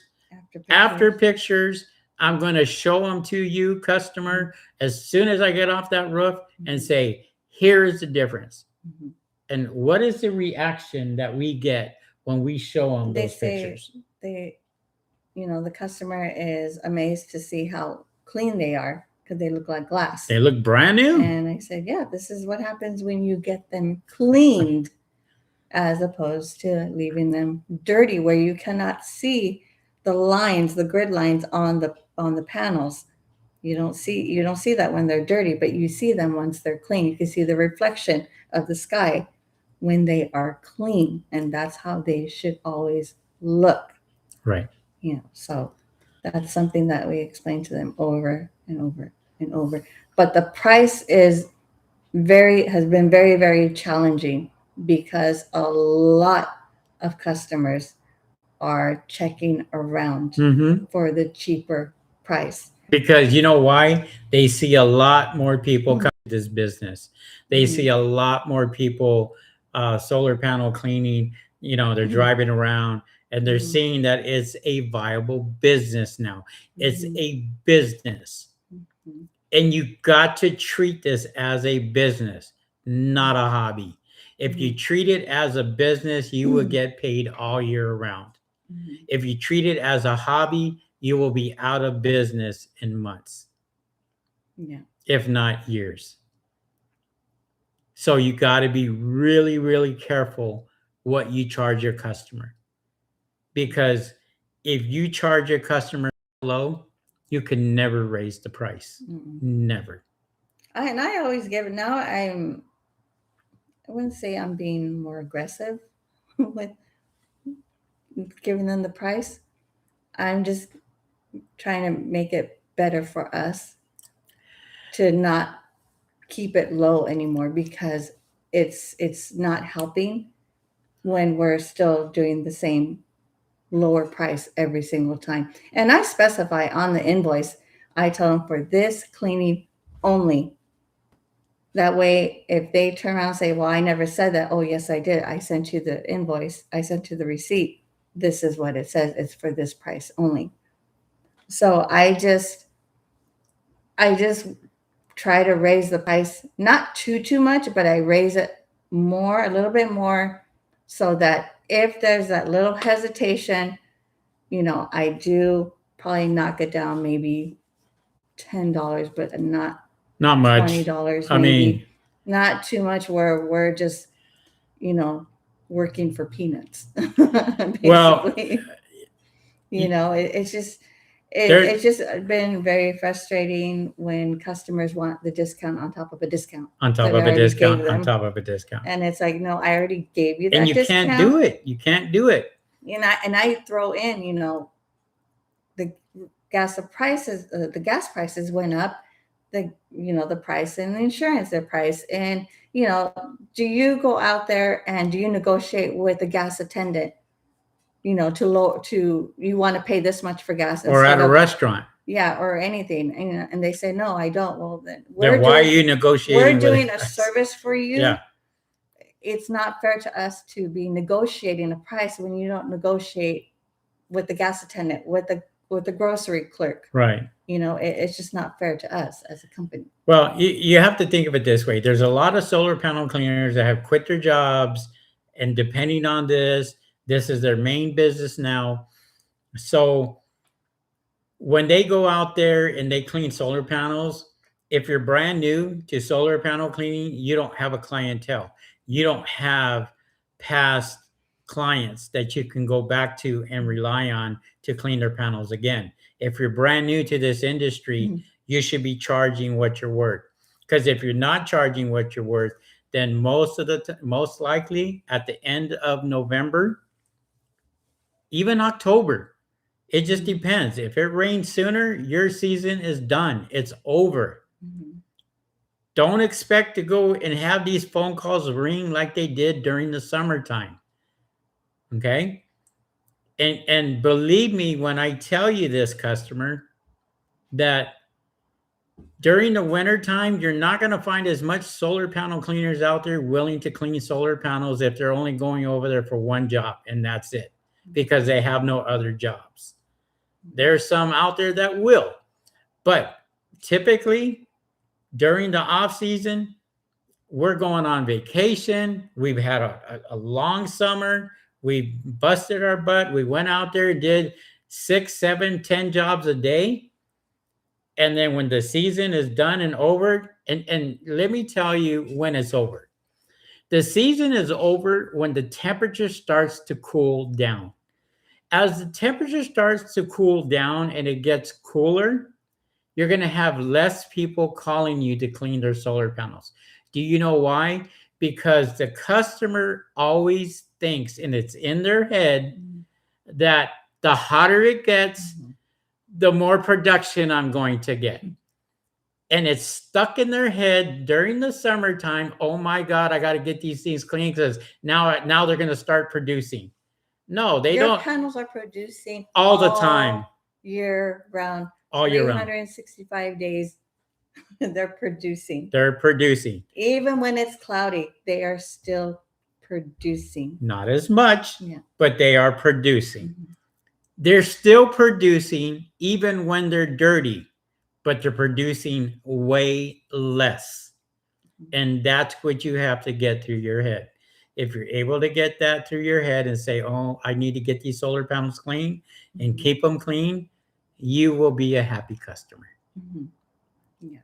after pictures. I'm going to show them to you, customer, as soon as I get off that roof and say, here is the difference. And what is the reaction that we get when we show them those pictures? The customer is amazed to see how clean they are because they look like glass. They look brand new. And I said, yeah, this is what happens when you get them cleaned as opposed to leaving them dirty where you cannot see the lines, the grid lines on the panels. You don't see that when they're dirty, but you see them once they're clean. You can see the reflection of the sky when they are clean, and that's how they should always look. Right. So that's something that we explain to them over and over and over. But the price has been very, very challenging because a lot of customers are checking around for the cheaper price. Because you know why? They see a lot more people this business. They see a lot more people solar panel cleaning. They're driving around and they're seeing that it's a viable business now. It's a business. And you got to treat this as a business, not a hobby. If you treat it as a business, you will get paid all year round. If you treat it as a hobby, you will be out of business in months, if not years. So you got to be really, really careful what you charge your customer. Because if you charge your customer low, you can never raise the price. Never. And I always give it. Now I wouldn't say I'm being more aggressive with giving them the price. I'm just trying to make it better for us to not keep it low anymore, because it's not helping when we're still doing the same lower price every single time. And I specify on the invoice, I tell them for this cleaning only. That way, if they turn around and say, well, I never said that. Oh, yes, I did. I sent you the invoice. I sent you the receipt. This is what it says. It's for this price only. So I just try to raise the price, not too much, but I raise it more, a little bit more, so that if there's that little hesitation, I do probably knock it down maybe $10, but not much. $20 maybe. Not too much where we're just, working for peanuts. Basically. Well, it's just it's just been very frustrating when customers want the discount on top of a discount. On top of a discount. On top of a discount. And it's like, no, I already gave you that and you discount. Can't do it. You can't do it. And I throw in, the gas prices went up. The price and the insurance, their price. And, do you go out there and do you negotiate with the gas attendant, you want to pay this much for gas? Or at a restaurant. Yeah, or anything. And they say, no, I don't. Well, then why are you negotiating? We're doing a service for you. Yeah. It's not fair to us to be negotiating a price when you don't negotiate with the gas attendant, with the grocery clerk. Right. It's just not fair to us as a company. Well, you have to think of it this way. There's a lot of solar panel cleaners that have quit their jobs, and depending on this is their main business now. So when they go out there and they clean solar panels, if you're brand new to solar panel cleaning, you don't have a clientele. You don't have past clients that you can go back to and rely on to clean their panels again. If you're brand new to this industry, you should be charging what you're worth. Because if you're not charging what you're worth, then most likely at the end of November, even October, it just depends. If it rains sooner, your season is done. It's over. Don't expect to go and have these phone calls ring like they did during the summertime. Okay? And believe me when I tell you this, customer, that during the winter time, you're not going to find as much solar panel cleaners out there willing to clean solar panels if they're only going over there for one job, and that's it, because they have no other jobs. There's some out there that will, but typically during the off season, we're going on vacation. We've had a long summer. We busted our butt. We went out there, did 6, 7, 10 jobs a day. And then when the season is done and over, and let me tell you when it's over. The season is over when the temperature starts to cool down. As the temperature starts to cool down and it gets cooler, you're going to have less people calling you to clean their solar panels. Do you know why? Because the customer always thinks, and it's in their head, that the hotter it gets, the more production I'm going to get. And it's stuck in their head during the summertime. Oh my God, I got to get these things clean because now they're going to start producing. No, they don't. Your panels are producing all the time, year round, all year round, 365 days They're producing. They're producing. Even when it's cloudy, they are still producing. Not as much, Yeah. but they are producing. Mhm. They're still producing even when they're dirty, but they're producing way less. And that's what you have to get through your head. If you're able to get that through your head and say, oh, I need to get these solar panels clean and keep them clean, you will be a happy customer. Mhm. Yeah.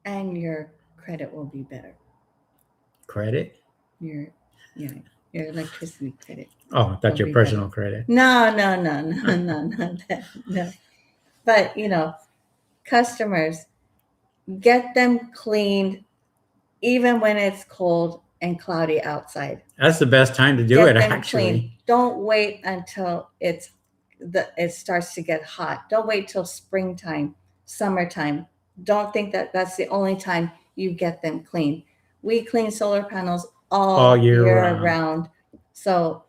And your credit will be better. Credit? Your electricity credit. Oh, that's your personal credit. No, not that. No. But customers, get them cleaned even when it's cold and cloudy outside. That's the best time to do it, actually. Clean. Don't wait until it starts to get hot. Don't wait till springtime, summertime. Don't think that that's the only time you get them clean. We clean solar panels all year round. So,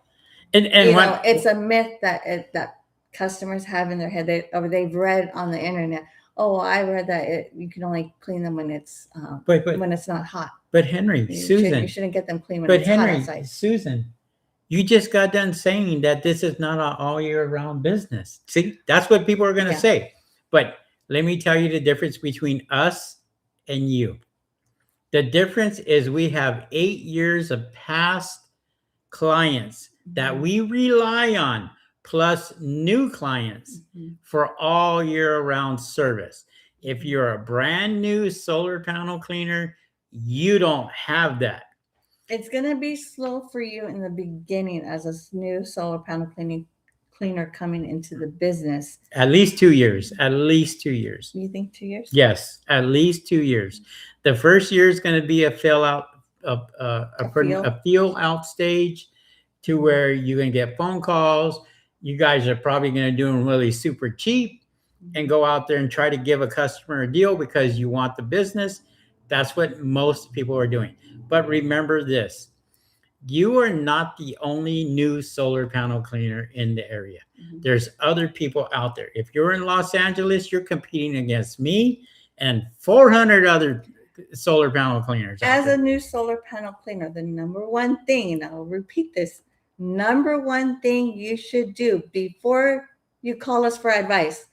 and it's a myth that customers have in their head. They've read on the internet. Oh, I read that you can only clean them when it's when it's not hot. But Henry, Susan, you shouldn't get them clean when it's hot outside. Susan, you just got done saying that this is not an all year round business. See, that's what people are going to say. But let me tell you the difference between us and you. The difference is we have 8 years of past clients that we rely on, plus new clients for all year round service. If you're a brand new solar panel cleaner, you don't have that. It's going to be slow for you in the beginning as a new solar panel cleaner coming into the business. At least 2 years. At least 2 years. You think 2 years? Yes, at least 2 years. The first year is going to be a feel out stage to where you're going to get phone calls. You guys are probably going to do them really super cheap and go out there and try to give a customer a deal because you want the business. That's what most people are doing. But remember this, you are not the only new solar panel cleaner in the area. There's other people out there. If you're in Los Angeles, you're competing against me and 400 other solar panel cleaners. As a new solar panel cleaner, the number one thing, and I'll repeat this, number one thing you should do before you call us for advice,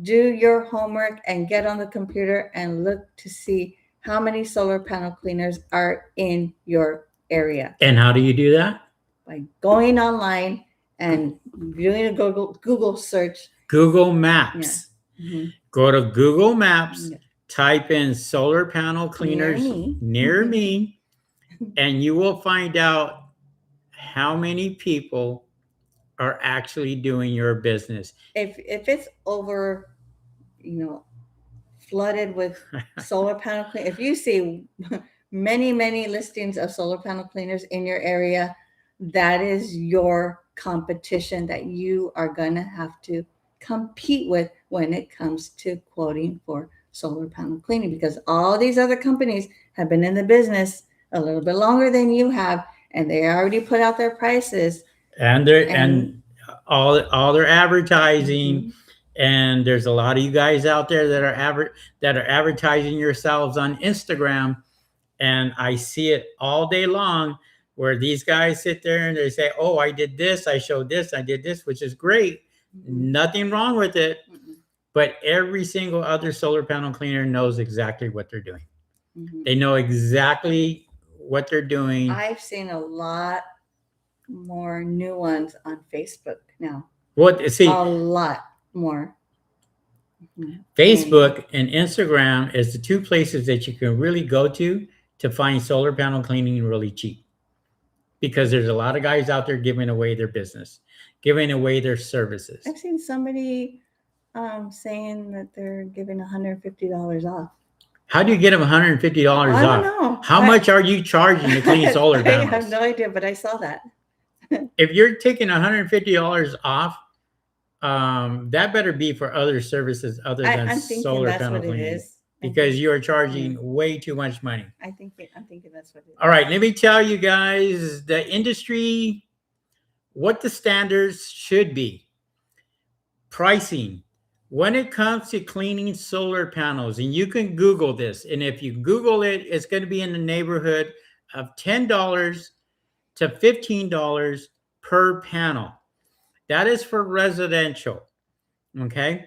do your homework and get on the computer and look to see how many solar panel cleaners are in your area. And how do you do that? By going online and doing a Google search. Google Maps. Yeah. Go to Google Maps, type in solar panel cleaners near me, and you will find out how many people are actually doing your business. If it's over, flooded with solar panel cleaners, if you see many listings of solar panel cleaners in your area, that is your competition that you are going to have to compete with when it comes to quoting for solar panel cleaning, because all these other companies have been in the business a little bit longer than you have, and they already put out their prices and all their advertising. And there's a lot of you guys out there that are advertising yourselves on Instagram, and I see it all day long where these guys sit there and they say, oh, I did this, I showed this, I did this, which is great. Nothing wrong with it. But every single other solar panel cleaner knows exactly what they're doing. They know exactly what they're doing. I've seen a lot more new ones on Facebook now. A lot more. Facebook and Instagram is the two places that you can really go to find solar panel cleaning really cheap, because there's a lot of guys out there giving away their business, giving away their services. I've seen somebody saying that they're giving $150 off. How do you get them $150 off? I don't know. How much are you charging to clean solar panels? I have no idea, but I saw that. If you're taking $150 off, that better be for other services other than solar panel cleaning, because you are charging way too much money. I'm thinking that's what it is. All right, let me tell you guys the industry, what the standards should be. Pricing. when it comes to cleaning solar panels, and you can Google this, and if you Google it, it's going to be in the neighborhood of $10 to $15 per panel. That is for residential. Okay.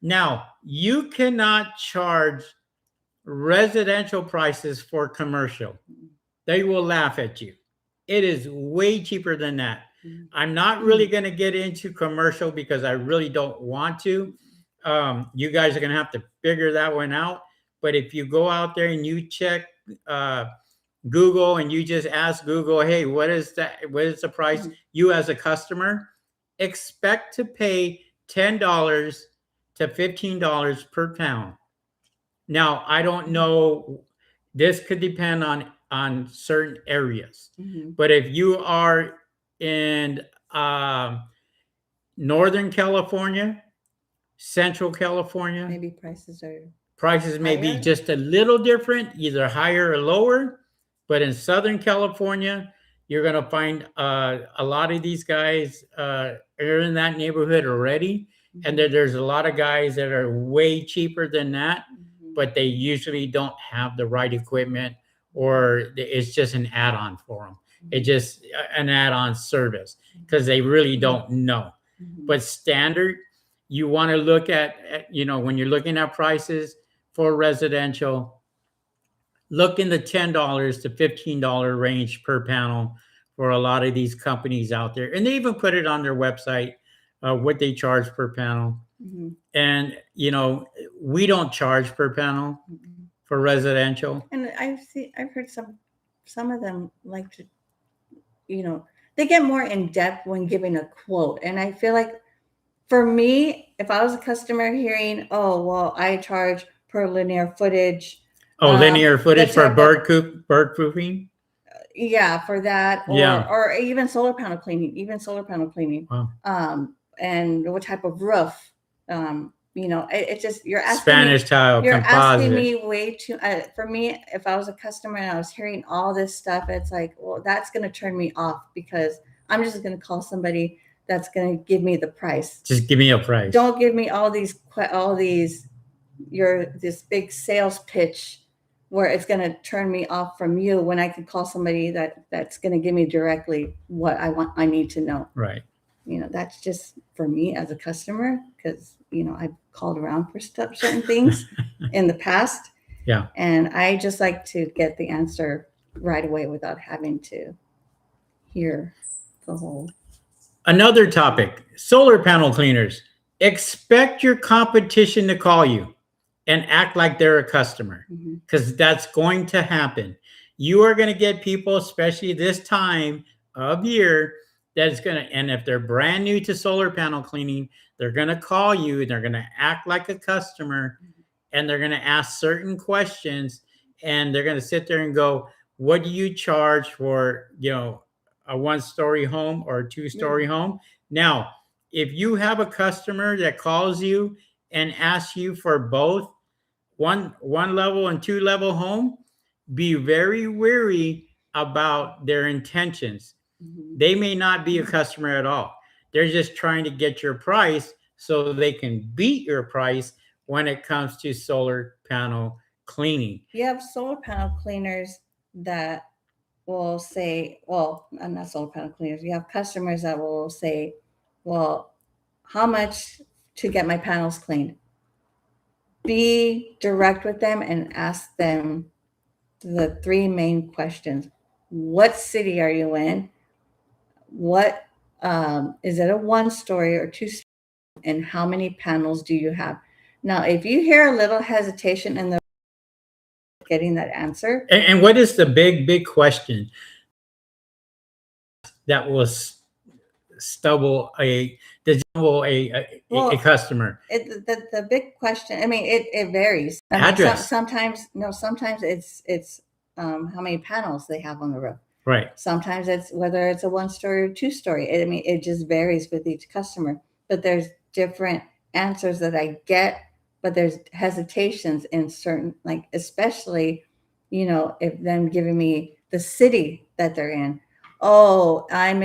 Now, you cannot charge residential prices for commercial. They will laugh at you. It is way cheaper than that. I'm not really going to get into commercial because I really don't want to. You guys are going to have to figure that one out. But if you go out there and you check Google and you just ask Google, hey, what is that? What is the price? You as a customer expect to pay $10 to $15 per pound. Now, I don't know. This could depend on certain areas. But if you are in Northern California, Central California, maybe prices may be just a little different, either higher or lower. But in Southern California, you're going to find a lot of these guys are in that neighborhood already. And there's a lot of guys that are way cheaper than that, but they usually don't have the right equipment, or it's just an add-on for them. It's just an add-on service because they really don't know. But standard, you want to look at, when you're looking at prices for residential, look in the $10 to $15 range per panel for a lot of these companies out there. And they even put it on their website, what they charge per panel. And, we don't charge per panel for residential. And I've heard some of them like to, they get more in depth when giving a quote. And I feel like for me, if I was a customer hearing, oh, well, I charge per linear footage. Linear footage for bird proofing? Yeah, for that. Or even solar panel cleaning. Wow. And what type of roof. It's just, you're asking Spanish tile, you're composite. asking me way too, for me, if I was a customer and I was hearing all this stuff, it's like, well, that's going to turn me off because I'm just going to call somebody that's going to give me the price. Just give me a price. Don't give me this big sales pitch where it's going to turn me off from you when I could call somebody that's going to give me directly what I need to know. Right. That's just for me as a customer, because, I've called around for certain things in the past. Yeah. And I just like to get the answer right away without having to hear the whole. Another topic, solar panel cleaners. Expect your competition to call you and act like they're a customer, because that's going to happen. You are going to get people, especially this time of year, that's going to, and if they're brand new to solar panel cleaning, they're going to call you, they're going to act like a customer, and they're going to ask certain questions, and they're going to sit there and go, what do you charge for, a one-story home or a two-story home? Now, if you have a customer that calls you and asks you for both one level and two level home, be very wary about their intentions. They may not be a customer at all. They're just trying to get your price so they can beat your price when it comes to solar panel cleaning. You have solar panel cleaners that will say, well, I'm not solar panel cleaners. You have customers that will say, well, how much to get my panels cleaned? Be direct with them and ask them the three main questions. What city are you in? What is it, a one-story or two-story? And how many panels do you have? Now, if you hear a little hesitation in the getting that answer. And what is the big question that was stumble a customer? The big question, I mean, it varies. Address. Sometimes it's how many panels they have on the roof. Right. Sometimes it's whether it's a one-story or two-story. I mean, it just varies with each customer. But there's different answers that I get, but there's hesitations in certain, like, especially, if them giving me the city that they're in. Oh, I'm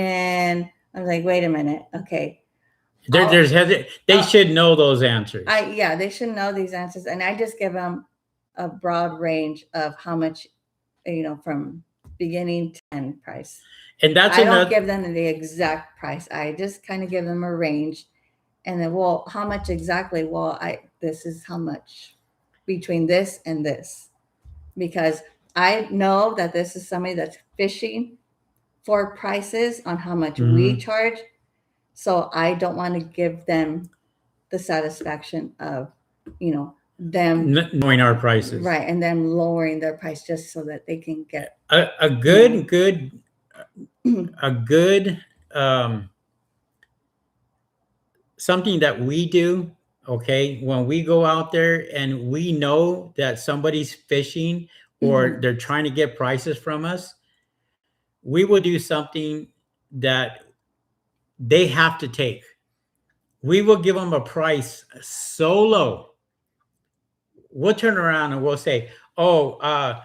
like, wait a minute. Okay. They should know those answers. Yeah, they should know these answers, and I just give them a broad range of how much, from beginning to end price. And that's I don't give them the exact price. I just kind of give them a range, and then, well, how much exactly? Well, this is how much between this and this, because I know that this is somebody that's fishing for prices on how much we charge. So I don't want to give them the satisfaction of, them knowing our prices, right, and them lowering their price just so that they can get a good something that we do. Okay, when we go out there and we know that somebody's fishing or they're trying to get prices from us, we will do something that they have to take. We will give them a price so low. We'll turn around and we'll say, "Oh,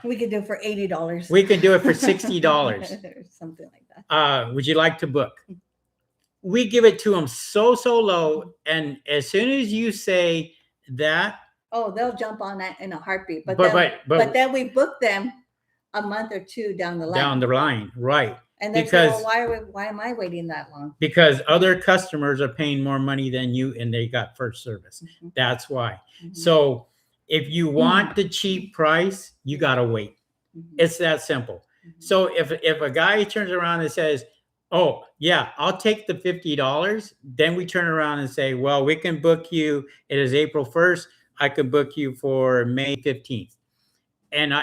we can do it for $80. We can do it for $60, or something like that. Would you like to book?" We give it to them so low, and as soon as you say that, they'll jump on that in a heartbeat. But then we book them a month or two down the line. Right? And then say, well, why am I waiting that long? Because other customers are paying more money than you, and they got first service. That's why. So if you want the cheap price, you got to wait. It's that simple. So if a guy turns around and says, "Oh, yeah, I'll take the $50," then we turn around and say, "Well, we can book you. It is April 1st. I can book you for May 15th." And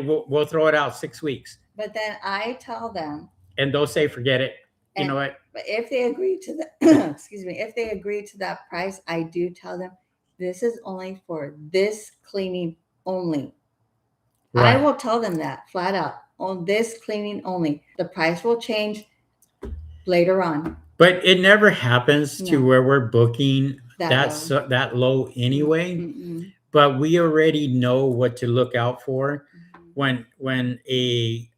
we'll throw it out 6 weeks. But then I tell them, and they'll say, "Forget it." You know what? But if they agree to the excuse me, if they agree to that price, I do tell them this is only for this cleaning only. Right. I will tell them that flat out, on this cleaning only. The price will change later on. But it never happens to where we're booking that low anyway. But we already know what to look out for when a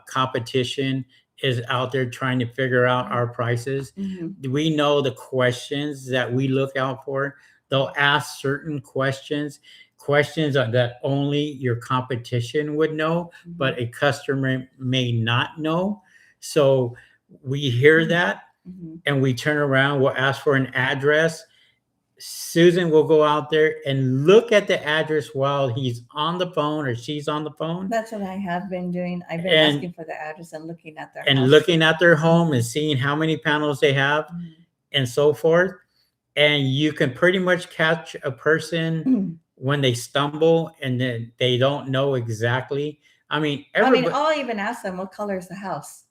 competition is out there trying to figure out our prices. We know the questions that we look out for. They'll ask certain questions that only your competition would know, but a customer may not know. So we hear that and we turn around, we'll ask for an address. Susan will go out there and look at the address while he's on the phone or she's on the phone. That's what I have been doing. I've been asking for the address and looking at their house. Looking at their home and seeing how many panels they have and so forth. And you can pretty much catch a person when they stumble and then they don't know exactly. I'll even ask them, what color is the house?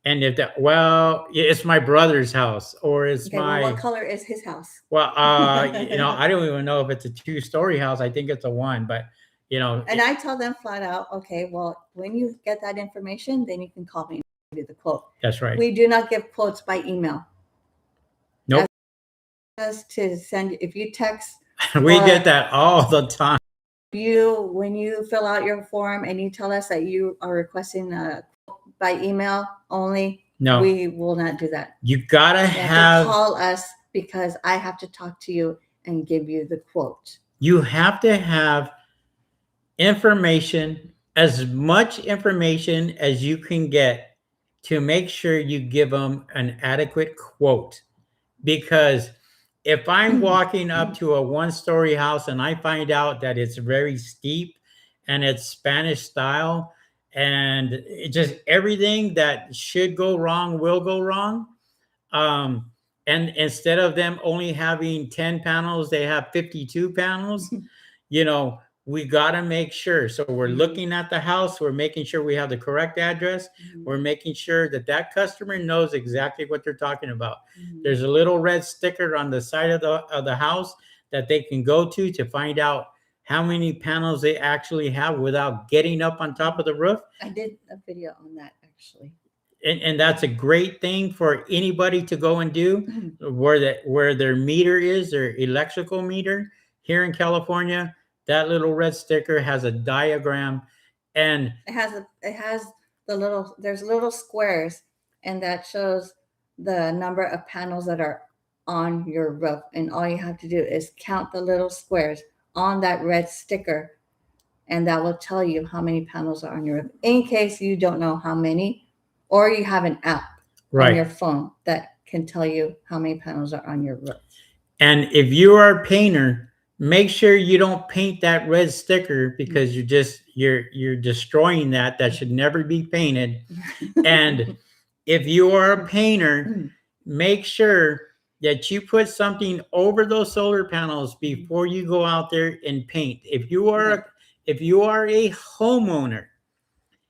And if it's my brother's house, or it's what color is his house? Well, I don't even know if it's a 2-story house. I think it's a 1, but And I tell them flat out, okay, well, when you get that information, then you can call me and give you the quote. That's right. We do not give quotes by email. Nope. Just to send, if you text. We get that all the time. When you fill out your form and you tell us that you are requesting a by email only, no, we will not do that. You gotta have to call us, because I have to talk to you and give you the quote. You have to have information, as much information as you can get, to make sure you give them an adequate quote. Because if I'm walking up to a 1-story house and I find out that it's very steep and it's Spanish style, and it just everything that should go wrong will go wrong. And instead of them only having 10 panels, they have 52 panels. We got to make sure. So we're looking at the house. We're making sure we have the correct address. We're making sure that customer knows exactly what they're talking about. There's a little red sticker on the side of the house that they can go to find out how many panels they actually have without getting up on top of the roof. I did a video on that, actually. And that's a great thing for anybody to go and do, where their meter is, their electrical meter. Here in California, that little red sticker has a diagram, and it has there's little squares, and that shows the number of panels that are on your roof. And all you have to do is count the little squares on that red sticker, and that will tell you how many panels are on your roof. In case you don't know how many, or you have an app on your phone that can tell you how many panels are on your roof. And if you are a painter, make sure you don't paint that red sticker, because you're destroying that. That should never be painted. And if you are a painter, make sure that you put something over those solar panels before you go out there and paint. If you are a homeowner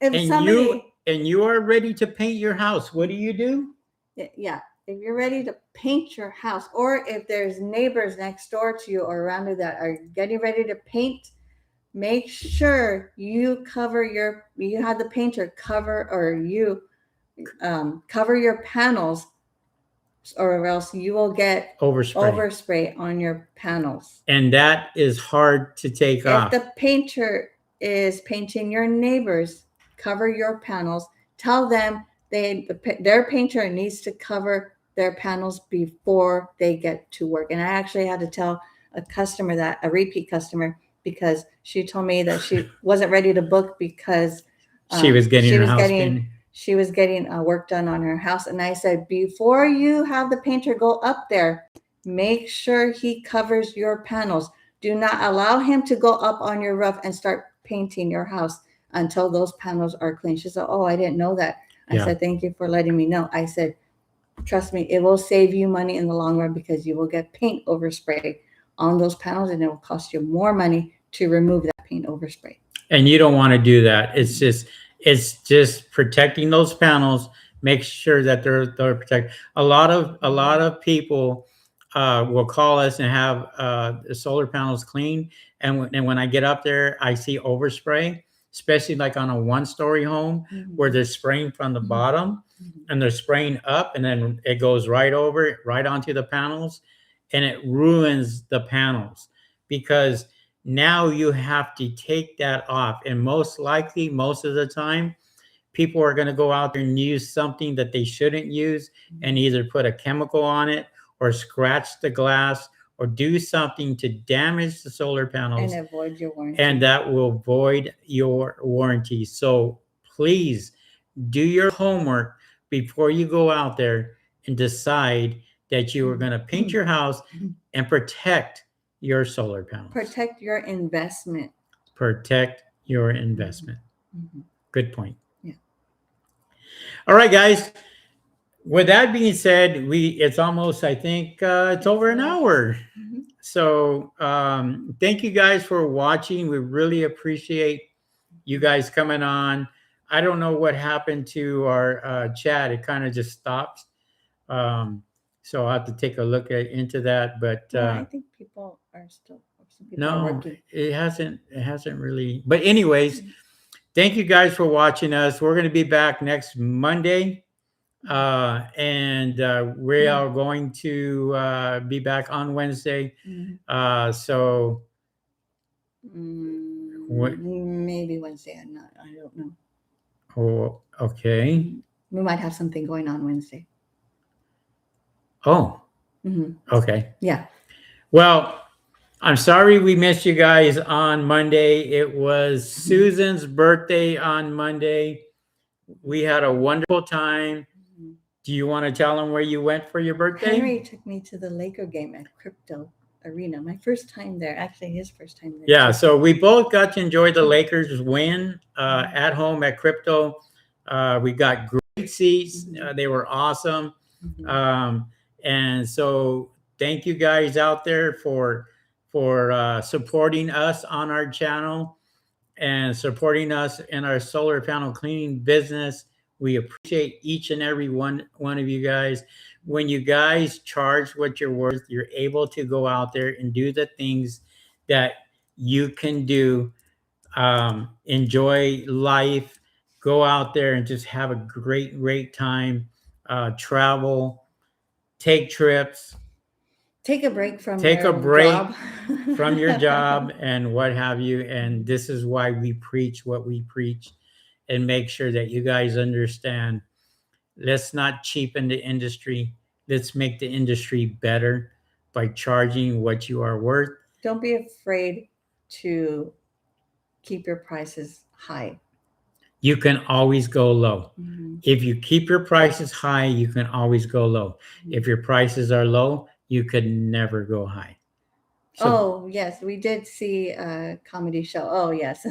and you are ready to paint your house, what do? Yeah, if you're ready to paint your house, or if there's neighbors next door to you or around you that are getting ready to paint, make sure you have the painter cover, or you cover your panels, or else you will get overspray on your panels. And that is hard to take off. If the painter is painting your neighbors, cover your panels. Tell them their painter needs to cover their panels before they get to work. And I actually had to tell a repeat customer, because she told me that she wasn't ready to book because she was getting work done on her house. And I said, before you have the painter go up there, make sure he covers your panels. Do not allow him to go up on your roof and start painting your house until those panels are clean. She said, oh, I didn't know that. I said, thank you for letting me know. I said, trust me, it will save you money in the long run, because you will get paint overspray on those panels, and it will cost you more money to remove that paint overspray. And you don't want to do that. It's just protecting those panels. Make sure that they're protected. A lot of people will call us and have the solar panels clean, and when I get up there, I see overspray, especially like on a one-story home, where they're spraying from the bottom, and they're spraying up, and then it goes right onto the panels, and it ruins the panels, because now you have to take that off. And most likely, most of the time, people are going to go out there and use something that they shouldn't use, and either put a chemical on it, or scratch the glass, or do something to damage the solar panels, and avoid your warranty. And that will void your warranty. So please do your homework before you go out there and decide that you are going to paint your house and protect your solar panels. Protect your investment. Protect your investment. Good point. Yeah. All right, guys. With that being said, it's almost, I think it's over an hour. So thank you guys for watching. We really appreciate you guys coming on. I don't know what happened to our chat. It kind of just stopped. So I'll have to take a look into that. But I think people are still. It hasn't really. But anyways, thank you guys for watching us. We're going to be back next Monday. And we are going to be back on Wednesday. So maybe Wednesday. I don't know. Oh, okay. We might have something going on Wednesday. Oh, okay. Yeah. Well, I'm sorry we missed you guys on Monday. It was Susan's birthday on Monday. We had a wonderful time. Do you want to tell them where you went for your birthday? Henry took me to the Laker game at Crypto Arena. My first time there. Actually, his first time there. Yeah, so we both got to enjoy the Lakers win at home at Crypto. We got great seats. They were awesome. And so thank you guys out there for supporting us on our channel and supporting us in our solar panel cleaning business. We appreciate each and every one of you guys. When you guys charge what you're worth, you're able to go out there and do the things that you can do. Enjoy life. Go out there and just have a great time. Travel. Take trips. Take a break from job. From your job and what have you. And this is why we preach what we preach. And make sure that you guys understand, let's not cheapen the industry. let's make the industry better by charging what you are worth. Don't be afraid to keep your prices high. You can always go low. Mm-hmm. If you keep your prices high, you can always go low. Mm-hmm. If your prices are low, you could never go high. So, yes, we did see a comedy show. Oh, yes.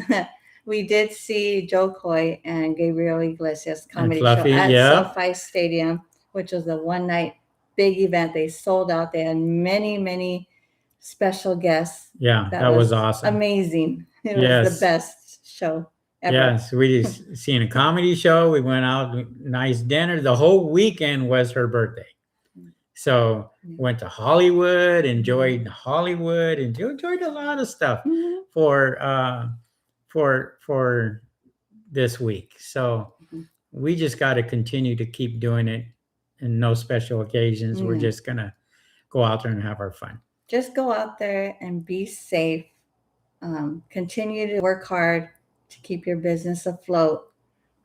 We did see Joe Coy and Gabriel Iglesias comedy Fluffy, show at yeah. SoFi Stadium, which was a one-night big event. They sold out. They had many, many special guests. Yeah, that was awesome. Amazing. It was the best show ever. Yes, we just seen a comedy show. We went out, nice dinner. The whole weekend was her birthday. So went to Hollywood, enjoyed Hollywood, enjoyed a lot of stuff for this week. So we just got to continue to keep doing it, and no special occasions. We're just gonna go out there and have our fun. Just go out there and be safe. Continue to work hard to keep your business afloat.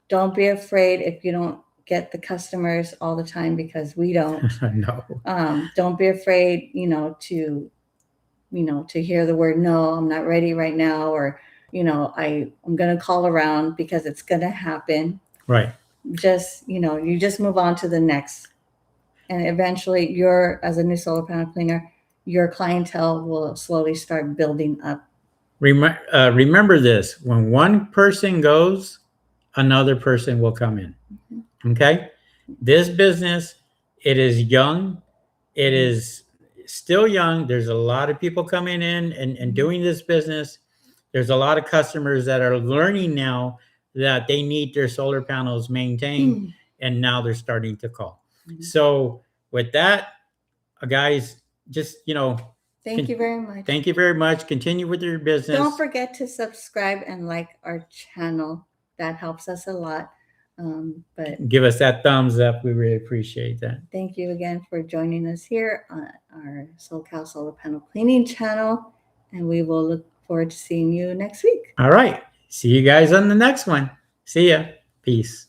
Don't be afraid if you don't get the customers all the time, because we don't. No. Don't be afraid, to hear the word no, I'm not ready right now, or I'm going to call around, because it's going to happen. Right. Just, you just move on to the next. And eventually as a new solar panel cleaner, your clientele will slowly start building up. Remember this: when one person goes, another person will come in. Okay? This business, it is young. It is still young. There's a lot of people coming in and doing this business. There's a lot of customers that are learning now that they need their solar panels maintained, and now they're starting to call. So with that, guys, just, thank you very much. Thank you very much. Continue with your business. Don't forget to subscribe and like our channel. That helps us a lot. But give us that thumbs up. We really appreciate that. Thank you again for joining us here on our SoCal Solar Panel Cleaning channel. And we will look forward to seeing you next week. All right. See you guys on the next one. See ya. Peace.